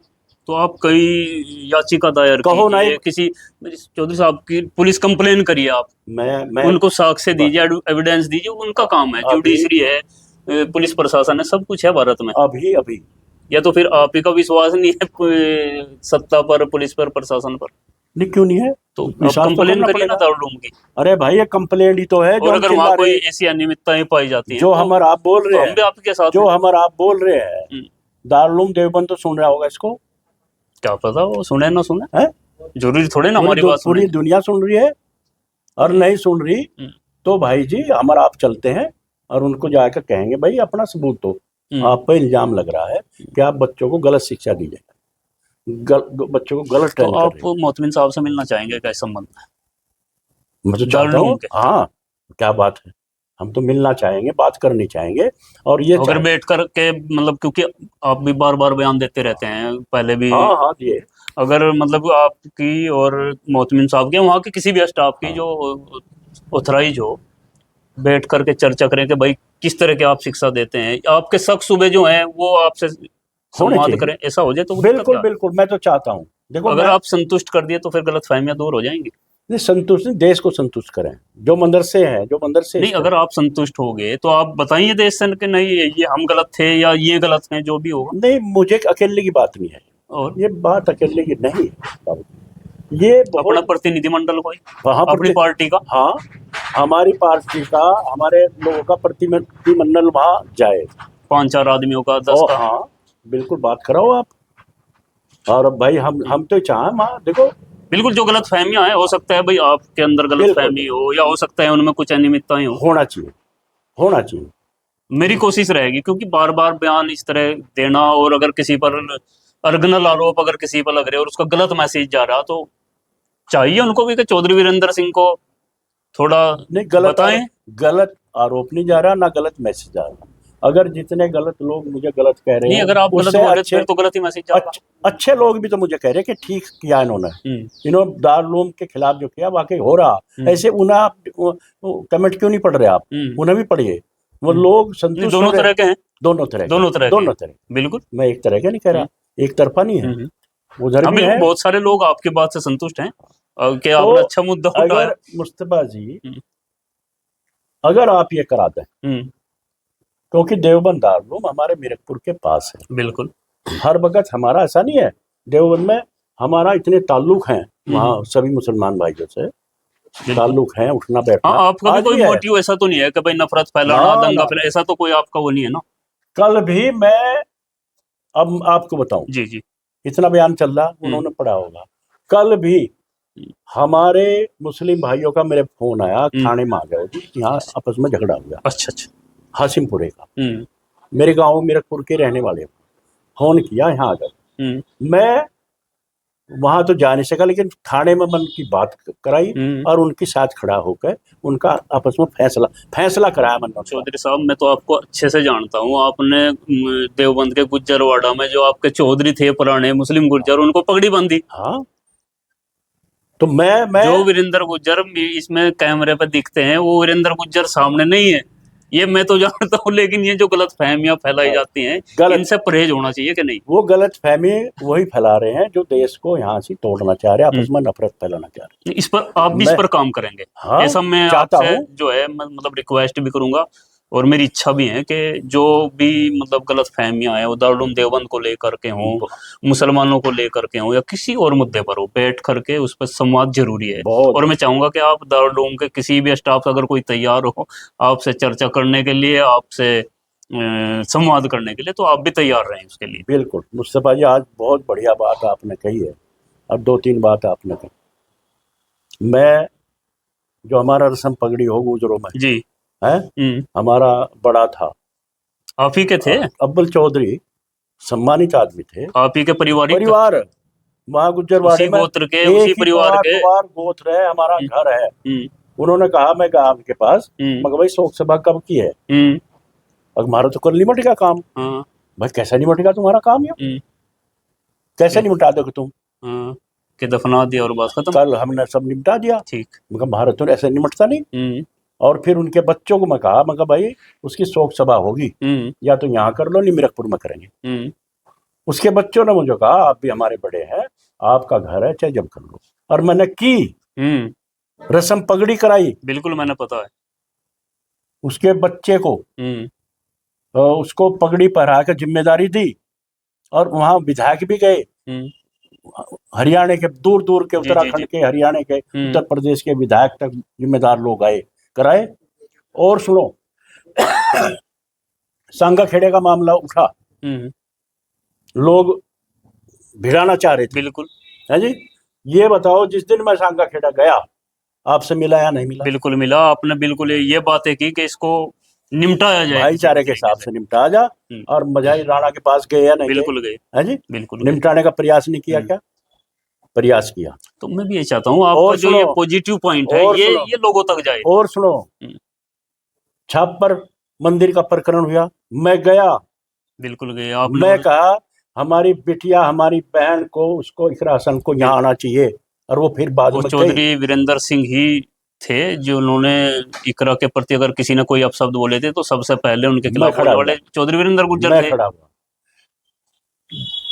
S2: तो आप कई याचिका दायर
S1: कहो ना,
S2: किसी चौधरी साहब की पुलिस कंप्लेन करिए आप।
S1: मैं
S2: उनको साक्ष्य दीजिए, एविडेंस दीजिए, उनका काम है। जुडिशरी है, पुलिस प्रशासन है, सब कुछ है भारत में।
S1: अभी
S2: या तो फिर आप ही का विश्वास नहीं है सत्ता पर, पुलिस पर, प्रशासन पर?
S1: नहीं, क्यों नहीं है?
S2: तो कंप्लेन करिए ना दारुल की।
S1: अरे भाई, ये कंप्लेंट ही तो है।
S2: और अगर वहाँ कोई ऐसी अनियमितताएं पाई जाती हैं
S1: जो हम आप बोल रहे हैं,
S2: हम भी आपके साथ,
S1: जो हम आप बोल रहे हैं, दारुल देवबंद तो सुन रहा होगा इसको।
S2: क्या पता वो सुने ना सुने, जरूरी थोड़े ना हमारी बात
S1: पूरी दुनिया सुन रही है। और नहीं सुन रही तो भाई जी हम आप चलते हैं और उनको जाकर कहेंगे, भाई अपना सबूत दो। आप पर इल्जाम लग रहा है कि आप बच्चों को गलत शिक्षा दीजिए, बच्चों को गलत ट्रेन कर रहे हैं।
S2: आप मोहतमिन साहब से मिलना चाहेंगे क्या इस संबंध में?
S1: मैं तो चाहता हूँ। हाँ, क्या बात है, हम तो मिलना चाहेंगे, बात करनी चाहेंगे। और ये
S2: अगर बैठ कर के, मतलब क्योंकि आप भी बार बार बयान देते रहते हैं, पहले भी।
S1: हाँ दिए।
S2: अगर मतलब आपकी और मोहतमिन साहब के, वहाँ के किसी भी स्टाफ की जो ऑथराइज हो, बैठ करके चर्चा करें कि भाई किस तरह के आप शिक्षा देते हैं, आपके शक सुबह जो हैं वो आपसे संवाद करें, ऐसा हो जाए तो
S1: बिल्कुल बिल्कुल मैं तो चाहता हूँ। देखो,
S2: अगर आप संतुष्ट कर दिए तो फिर गलतफहमियां दूर हो जाएंगी।
S1: नहीं, संतुष्ट नहीं, देश को संतुष्ट करें। जो मदरसे हैं, जो मदरसे
S2: नहीं, अगर आप संतुष्ट हो गए तो आप बताइए देश से कि नहीं ये हम गलत थे या ये गलत हैं, जो भी होगा।
S1: नहीं, मुझे अकेले की बात नहीं है,
S2: और
S1: ये बात अकेले की नहीं है। ये
S2: अपना
S1: बहुत
S2: प्रतिनिधिमंडल कोई
S1: वहाँ
S2: अपनी पार्टी का।
S1: हाँ, हमारी पार्टी का, हमारे लोगों का प्रतिनिधिमंडल वहाँ जाए
S2: 5-4 आदमियों का, 10 का।
S1: हाँ बिल्कुल, बात कराओ आप। और अब भाई हम तो चाहें वहाँ देखो,
S2: बिल्कुल, जो गलत फहमियां हैं, हो सकता है भाई आपके अंदर गलत
S1: बिल्कुल
S2: फहमी हो, या हो सकता है उनमें कुछ अनियमितताएं हो।
S1: होना चाहिए, होना चाहिए।
S2: मेरी कोशिश रहेगी, क्योंकि बार बार बयान इस तरह देना, और अगर किसी पर अर्गनल आरोप अगर किसी पर लग रहे और उसका गलत मैसेज जा रहा, तो चाहिए उनको भी कि चौधरी वीरेंद्र सिंह को थोड़ा
S1: नहीं,
S2: बताएं।
S1: गलत आरोप नहीं जा रहा, ना गलत मैसेज जा रहा। अगर जितने गलत लोग मुझे गलत कह रहे
S2: नहीं,
S1: हैं,
S2: अगर आप गलत
S1: उससे
S2: बोल रहे
S1: अच्छे
S2: फिर तो गलत ही मैसेज जा रहा।
S1: अच्छे लोग भी तो मुझे कह रहे हैं कि ठीक किया इन्होंने। इन्होंने दारूलूम के खिलाफ जो किया वाकई हो रहा। ऐसे उन्हें आप कमेंट क्यों नहीं पढ़ रहे आप? उन्हें भी पढ़िए, वो लोग
S2: नहीं,
S1: संतुष्ट
S2: दोनों
S1: हो गए।
S2: तरह के हैं,
S1: दोनों तरह
S2: दोनों तरह के
S1: दोनों
S2: हैं।
S1: तरह।
S2: बिल्कुल।
S1: मैं एक तरह का नहीं कह रहा, एक तरफा नहीं है, उधर
S2: हाँ
S1: भी
S2: बिल्कुल,
S1: है।
S2: बहुत सारे लोग आपकी बात से संतुष्ट हैं कि
S1: तो
S2: आपने अच्छा मुद्दा उठाया।
S1: अगर मुस्तफा जी, अगर आप ये करा दें, क्योंकि देवबंद दारूलूम हमारे मीरकपुर के पास है,
S2: बिल्कुल।
S1: हर वक्त हमारा ऐसा नहीं है, देवबंद में हमारा इतने ताल्लुक हैं वहाँ सभी मुसलमान भाइयों से, ताल्लुक है, उठना बैठना।
S2: हाँ, आपका भी
S1: आज
S2: कोई
S1: भी है।
S2: मोटिव ऐसा तो नहीं है कि भाई नफरत फैलाना,
S1: ना
S2: दंगा
S1: ना,
S2: फैलाना, ऐसा तो कोई आपका वो नहीं है ना।
S1: कल भी मैं, अब आपको बताऊं,
S2: जी जी।
S1: इतना बयान चल रहा, उन्होंने पढ़ा होगा, कल भी हमारे मुस्लिम भाइयों का मेरे फोन आया, थाने में आ गए जी, यहाँ आपस में झगड़ा हुआ।
S2: अच्छा अच्छा।
S1: हासिमपुरे का, मेरे गांव मीरकपुर के रहने वाले, फोन किया, यहाँ आ गए। मैं वहां तो जा नहीं सका, लेकिन थाने में मन की बात कराई और उनके साथ खड़ा होकर उनका आपस में फैसला कराया मन।
S2: चौधरी साहब, मैं तो आपको अच्छे से जानता हूँ। आपने देवबंद के गुज्जरवाड़ा में जो आपके चौधरी थे पुराने मुस्लिम गुज्जर, उनको पगड़ी बांधी।
S1: हाँ, तो मैं
S2: जो वीरेंद्र गुज्जर इसमें कैमरे पे दिखते हैं, वो वीरेंद्र गुज्जर सामने नहीं है, ये मैं तो जानता हूँ। लेकिन ये जो गलत फहमियां फैलाई जाती हैं, इनसे परहेज होना चाहिए कि नहीं?
S1: वो गलत फहमी वही फैला रहे हैं जो देश को यहाँ से तोड़ना चाह रहे हैं, आपस में नफरत फैलाना चाह रहे हैं।
S2: इस पर आप भी इस पर काम करेंगे।
S1: हाँ,
S2: ऐसा मैं
S1: चाहता
S2: आपसे
S1: हूँ,
S2: जो है मतलब रिक्वेस्ट भी करूंगा, और मेरी इच्छा भी है कि जो भी मतलब गलत फहमियां हैं, वो दारुल देवबंद को लेकर के हों, मुसलमानों को लेकर के हों, या किसी और मुद्दे पर हो, बैठ करके उस पर संवाद जरूरी है। और मैं चाहूंगा कि आप दारुल के किसी भी स्टाफ से अगर कोई तैयार हो आपसे चर्चा करने के लिए, आपसे संवाद करने के लिए, तो आप भी तैयार रहें उसके लिए।
S1: बिल्कुल मुस्तफा जी, आज बहुत बढ़िया बात आपने कही है। अब 2-3 बात आपने कही। मैं जो हमारा रस्म पगड़ी हो गुजरों में
S2: जी
S1: है, हमारा बड़ा था,
S2: आप ही के थे,
S1: अब्बुल चौधरी, सम्मानित आदमी थे,
S2: आप ही के
S1: परिवार वहाँ गुज्जरवाड़े में,
S2: गोत्र के, उसी परिवार के
S1: गोत्र है, हमारा घर है। उन्होंने कहा, मैं गया उनके पास, मगर भाई शोक सभा कब की है? हमारा तो कल नहीं मटेगा काम। भाई कैसा नहीं मटेगा तुम्हारा काम? ये कैसे नहीं मिटा दोगे तुम?
S2: कि दफना दिया और बात खत्म।
S1: कल हमने सब निपटा दिया। ठीक, मगर भारत तो ऐसे निपटता नहीं। और फिर उनके बच्चों को मैं कहा, मगर भाई उसकी शोक सभा होगी, या तो यहाँ कर लो, नहीं मीरकपुर में करेंगे। उसके बच्चों ने मुझे कहा, आप भी हमारे बड़े हैं, आपका घर है, चाहे जब कर लो। और मैंने की, रस्म पगड़ी कराई।
S2: बिल्कुल, मैंने पता है।
S1: उसके बच्चे को उसको पगड़ी पहरा कर जिम्मेदारी दी, और वहां विधायक भी गए, हरियाणा के, दूर दूर के, उत्तराखंड के, हरियाणा के, उत्तर प्रदेश के विधायक तक जिम्मेदार लोग आए, कराए। और सुनो, सांगा खेड़े का मामला उठा, लोग भिड़ाना चाह रहे थे।
S2: बिल्कुल
S1: है जी। ये बताओ, जिस दिन मैं सांगा खेड़ा गया, आपसे मिला या नहीं मिला?
S2: बिल्कुल मिला। आपने बिल्कुल ये बातें की कि इसको निपटाया जाए,
S1: भाईचारे के हिसाब से निपटा जा। और मजाही राणा के पास गए या नहीं?
S2: बिल्कुल गए।
S1: है जी।
S2: बिल्कुल
S1: निपटाने का प्रयास नहीं किया क्या? प्रयास किया।
S2: तो मैं भी ये चाहता हूँ आपका जो ये पॉजिटिव पॉइंट है, ये लोगों तक जाए।
S1: और सुनो, छापर मंदिर का प्रकरण हुआ, मैं गया।
S2: बिल्कुल गए।
S1: मैं कहा, हमारी बिटिया, हमारी बहन को, उसको, इकरा हसन को यहाँ आना चाहिए। और वो फिर बाद में
S2: चौधरी वीरेंद्र सिंह ही थे जो उन्होंने इकरा के प्रति अगर किसी ने कोई अपशब्द बोले थे, तो सबसे पहले उनके खिलाफ बोलने वाले चौधरी वीरेंद्र गुज्जर थे।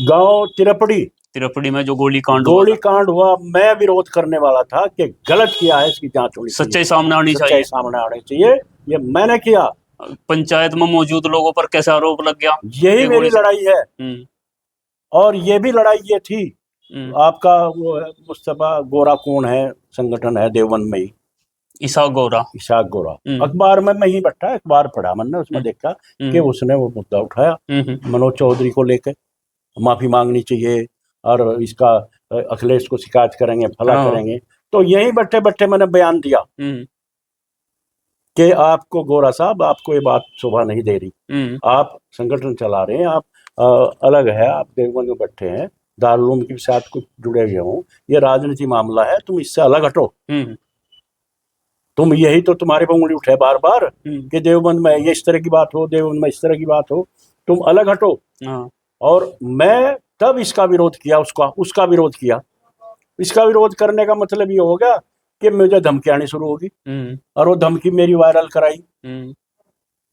S1: गांव तिरपड़ी
S2: में जो गोलीकांड
S1: हुआ, मैं विरोध करने वाला था कि गलत किया है, इसकी जांच होनी चाहिए,
S2: सच्चाई सामने आनी चाहिए,
S1: सामने आनी चाहिए। ये मैंने किया।
S2: पंचायत में मौजूद लोगों पर कैसे आरोप लग गया?
S1: यही मेरी लड़ाई है। और ये भी लड़ाई ये थी आपका वो है मुस्तफा गोरा कौन है, संगठन है देवबंद में ही,
S2: इसाक गोरा।
S1: इसाक गोरा। अखबार में मैं ही बैठा अखबार पढ़ा मैंने, उसमें देखा कि उसने वो मुद्दा उठाया मनोज चौधरी को लेकर, माफी मांगनी चाहिए और इसका अखिलेश को शिकायत करेंगे, फला करेंगे। तो यही बैठे बैठे मैंने बयान दिया कि आपको गोरा साहब, आपको ये बात शोभा नहीं दे रही, आप संगठन चला रहे हैं, आप अलग है, आप देवबंद में बैठे हैं, दारुल के साथ कुछ जुड़े हुए हों, ये राजनीति मामला है, तुम इससे अलग हटो। तुम यही तो तुम्हारे पे उंगली उठे बार बार कि देवबंद में ये इस तरह की बात हो, देवबंद में इस तरह की बात हो, तुम अलग हटो। और मैं तब इसका विरोध किया, उसका विरोध किया। इसका विरोध करने का मतलब ये होगा कि मुझे धमकी आनी शुरू होगी, और वो धमकी मेरी वायरल कराई,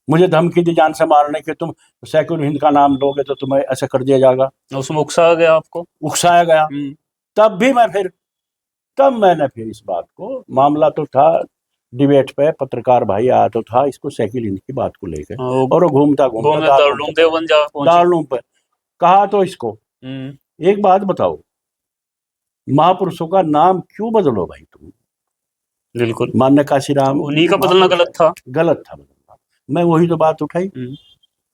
S1: मुझे धमकी दी जान से मारने के, तुम सेकुलर हिंद का नाम लोगे तो तुम्हें ऐसा कर दिया जाएगा।
S2: उसमें उकसाया गया, आपको उकसाया
S1: गया। तब मैंने फिर इस बात को, मामला तो था डिबेट पे, पत्रकार भाई आया तो था इसको सेकुलर हिंद की बात को लेकर, और वो घूमता दारुल पे कहा। तो इसको एक बात बताओ, महापुरुषों का नाम क्यों बदलो भाई तुम?
S2: बिल्कुल,
S1: मान्य काशीराम,
S2: उन्हीं का बदलना गलत था
S1: बदलना। मैं वही तो बात उठाई,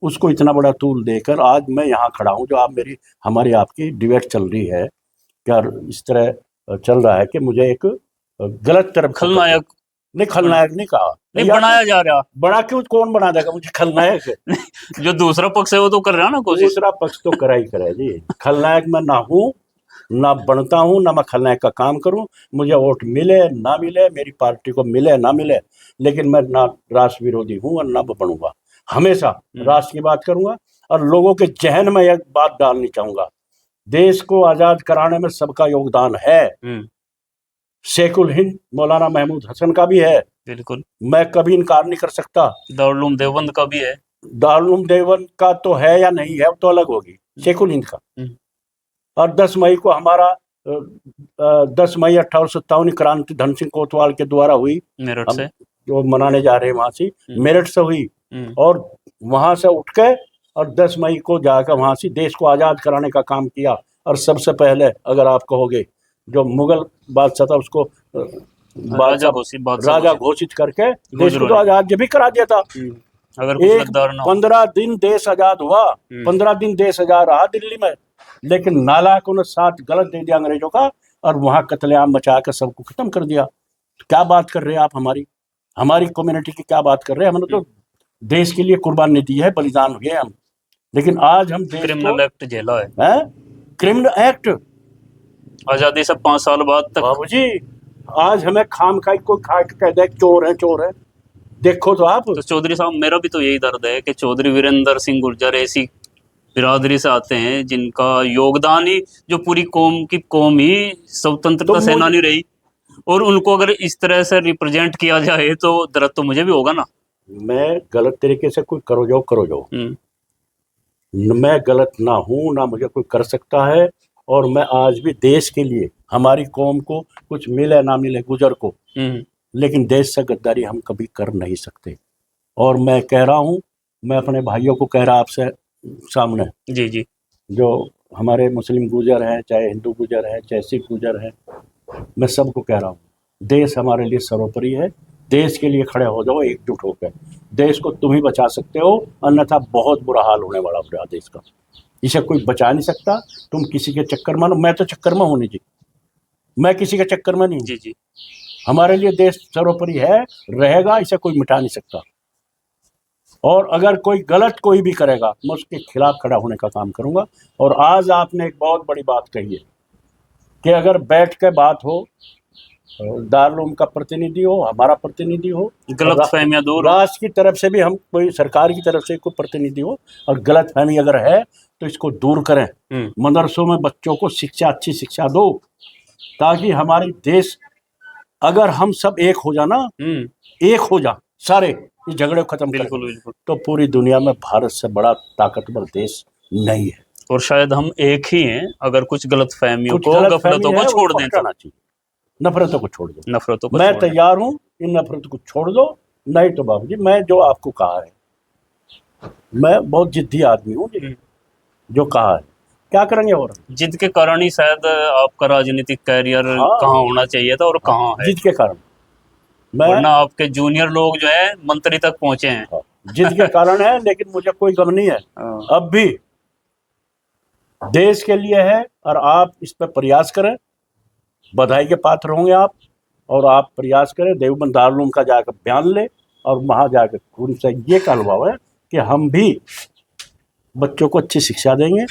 S1: उसको इतना बड़ा तूल देकर आज मैं यहाँ खड़ा हूँ, जो आप हमारी आपकी डिबेट चल रही है, क्या इस तरह चल रहा है कि मुझे एक गलत तरफ
S2: खलनायक
S1: नहीं कहा,
S2: नहीं बनाया जा रहा।
S1: बड़ा क्यों, कौन बना देगा मुझे खलनायक?
S2: जो दूसरा पक्ष है वो तो कर रहा ना कोशिश।
S1: दूसरा पक्ष तो करा ही करे जी। खलनायक मैं ना हूँ, ना बनता हूँ, ना मैं खलनायक का काम करूँ। मुझे वोट मिले ना मिले, मेरी पार्टी को मिले ना मिले, लेकिन मैं ना राष्ट्र विरोधी हूँ और ना बनूंगा। हमेशा राष्ट्र की बात करूंगा, और लोगों के जहन में एक बात डालनी चाहूंगा, देश को आजाद कराने में सबका योगदान है। शेखुल हिंद मौलाना महमूद हसन का भी है, बिल्कुल, मैं कभी इनकार नहीं कर सकता।
S2: दारुल उलूम देवबंद का भी है।
S1: दारुल उलूम देवबंद का तो है या नहीं है, तो अलग होगी। शेखुल हिंद का, और 10 मई को हमारा 10 मई 1857 क्रांति धन सिंह कोतवाल के द्वारा हुई,
S2: मेरठ से
S1: जो मनाने जा रहे हैं, वहां से मेरठ से हुई, और वहां से उठ के और 10 मई को जाकर वहां से देश को आजाद कराने का काम किया। और सबसे पहले अगर आप कहोगे, जो मुगल बादशाह था उसको राजा घोषित करके देश को तो आजाद भी करा दिया था।
S2: अगर
S1: 15 दिन देश आजाद हुआ, 15 दिन देश आजाद रहा दिल्ली में, लेकिन नालायकों ने साथ गलत दे दिया अंग्रेजों का, और वहां कत्लेआम मचा कर सबको खत्म कर दिया। क्या बात कर रहे हैं आप, हमारी कम्युनिटी की क्या बात कर रहे हैं? हमने तो देश के लिए कुर्बानी दी है, बलिदान हुए हम, लेकिन आज हम
S2: क्रिमिनल एक्ट झेला है,
S1: क्रिमिनल एक्ट
S2: आजादी से 5 साल बाद तक।
S1: बाबूजी, आज हमें खाम खाई कोई खा के कह दे चोर है, देखो तो आप।
S2: तो चौधरी साहब, मेरा भी तो यही दर्द है कि चौधरी वीरेंद्र सिंह गुर्जर ऐसी बिरादरी से आते हैं जिनका योगदान ही, जो पूरी कौम ही स्वतंत्रता सेनानी रही, और उनको अगर इस तरह से रिप्रेजेंट किया जाए तो दर्द तो मुझे भी होगा ना।
S1: मैं गलत तरीके से कोई करो जाओ, मैं गलत ना हूं, ना मुझे कोई कर सकता है, और मैं आज भी देश के लिए, हमारी कौम को कुछ मिले ना मिले, गुजर को, लेकिन देश से गद्दारी हम कभी कर नहीं सकते। और मैं कह रहा हूं, मैं अपने भाइयों को कह रहा आपसे सामने,
S2: जी,
S1: जो हमारे मुस्लिम गुजर हैं, चाहे हिंदू गुजर हैं, चाहे सिख गुजर हैं, मैं सबको कह रहा हूँ, देश हमारे लिए सर्वोपरि है। देश के लिए खड़े हो जाओ एकजुट होकर, देश को तुम ही बचा सकते हो, अन्यथा बहुत बुरा हाल होने वाला पूरा देश का। इसे कोई बचा नहीं सकता। तुम किसी के चक्कर में, मैं तो चक्कर में हूँ नहीं जी, मैं किसी के चक्कर में नहीं हूँ
S2: जी।
S1: हमारे लिए देश सर्वोपरि है, रहेगा, इसे कोई मिटा नहीं सकता। और अगर कोई गलत कोई भी करेगा, मैं उसके खिलाफ खड़ा होने का काम करूंगा। और आज आपने एक बहुत बड़ी बात कही है कि अगर बैठ के बात हो, दारुल उलूम का प्रतिनिधि हो, हमारा प्रतिनिधि हो,
S2: गलतफहमियां दूर,
S1: राष्ट्र की तरफ से भी हम, कोई सरकार की तरफ से कोई प्रतिनिधि हो, और गलतफहमी अगर है तो इसको दूर करें। मदरसों में बच्चों को अच्छी शिक्षा दो, ताकि हमारी देश, अगर हम सब एक हो जाना, सारे ये झगड़े खत्म करें, तो पूरी दुनिया में भारत से बड़ा ताकतवर देश नहीं है।
S2: और शायद हम एक ही हैं, अगर कुछ गलतफहमियों को, गफलतों को छोड़ दें तो।
S1: नफरतों को छोड़ दो, मैं तैयार हूं, इन नफरतों को छोड़ दो। नहीं तो बाबूजी, मैं जो आपको कहा है, मैं बहुत जिद्दी आदमी हूँ, जो कहा है, क्या करेंगे और
S2: जिद के कारण ही शायद आपका राजनीतिक कैरियर
S1: हाँ।
S2: कहाँ होना चाहिए था और कहाँ है,
S1: जिद के कारण मैं
S2: वरना आपके जूनियर लोग जो है मंत्री तक पहुंचे हैं।
S1: हाँ, जिद के कारण है, लेकिन मुझे कोई गम नहीं है।
S2: हाँ।
S1: अब भी देश के लिए है और आप इस पर प्रयास करें, बधाई के पात्र होंगे आप। और आप प्रयास करें, देवबंद दारुल का जाकर बयान ले और वहां जाकर उनसे ये कहलवाएं कि हम भी बच्चों को अच्छी शिक्षा देंगे,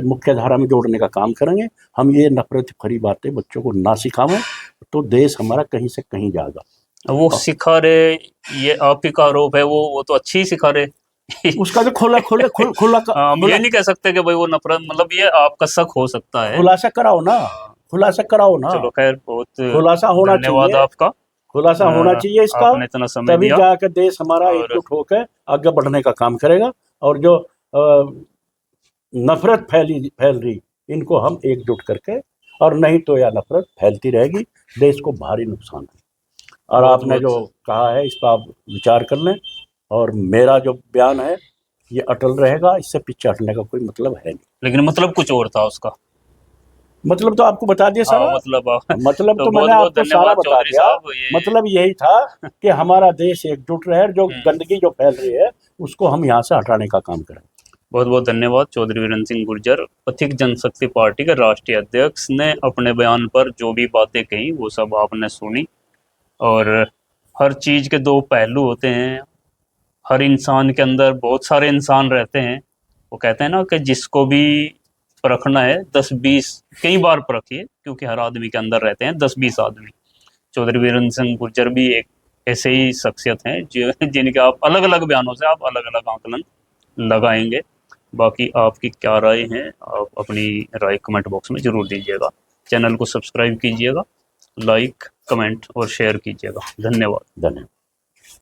S1: मुख्य धारा में जोड़ने का काम करेंगे। हम ये नफरत भरी बातें बच्चों को ना सिखावें, तो देश हमारा कहीं से कहीं जाएगा।
S2: वो सिखा रहे, ये आप ही का आरोप है, वो तो अच्छी ही सिखा रहे।
S1: उसका जो
S2: हम ये नहीं कह सकते कि भाई वो नफरत, मतलब ये आपका शक हो सकता है।
S1: खुलासा कराओ ना, खुलासा कराओ ना।
S2: चलो खैर, बहुत
S1: खुलासा होना
S2: धन्यवाद
S1: चाहिए,
S2: आपका।
S1: खुलासा होना चाहिए इसका,
S2: आपने इतना समय
S1: तभी
S2: दिया।
S1: जाकर देश हमारा
S2: और
S1: एकजुट होकर आगे बढ़ने का काम करेगा। और जो नफरत फैल रही, इनको हम एकजुट करके, और नहीं तो यह नफरत फैलती रहेगी, देश को भारी नुकसान है। और
S2: बहुत
S1: आपने जो
S2: बहुत
S1: कहा है इस पर आप विचार कर लें, और मेरा जो बयान है ये अटल रहेगा, इससे पीछे हटने का कोई मतलब है नहीं।
S2: लेकिन मतलब कुछ और था उसका।
S1: मतलब तो आपको बता दिया सारा।
S2: हाँ, मतलब
S1: मतलब
S2: तो
S1: तो
S2: बहुत
S1: मैंने
S2: बहुत
S1: आपको सारा
S2: धन्यवाद
S1: बता
S2: चौधरी
S1: दिया।
S2: साहब। ये
S1: मतलब यही था कि हमारा देश एकजुट रहे, जो गंदगी जो फैल रही है उसको हम यहाँ से हटाने का काम करें।
S2: बहुत बहुत धन्यवाद। चौधरी वीरेंद्र सिंह गुर्जर, पथिक जनशक्ति पार्टी के राष्ट्रीय अध्यक्ष, ने अपने बयान पर जो भी बातें कही वो सब आपने सुनी। और हर चीज़ के दो पहलू होते हैं, हर इंसान के अंदर बहुत सारे इंसान रहते हैं। वो कहते हैं ना कि जिसको भी परखना है 10-20 कई बार परखिए, क्योंकि हर आदमी के अंदर रहते हैं 10-20 आदमी। चौधरी वीरेंद्र सिंह गुर्जर भी एक ऐसे ही शख्सियत हैं जो जिनके आप अलग अलग बयानों से आप अलग अलग आंकलन लगाएंगे। बाकी आपकी क्या राय है, आप अपनी राय कमेंट बॉक्स में ज़रूर दीजिएगा। चैनल को सब्सक्राइब कीजिएगा, लाइक, कमेंट और शेयर कीजिएगा। धन्यवाद।
S1: धन्यवाद।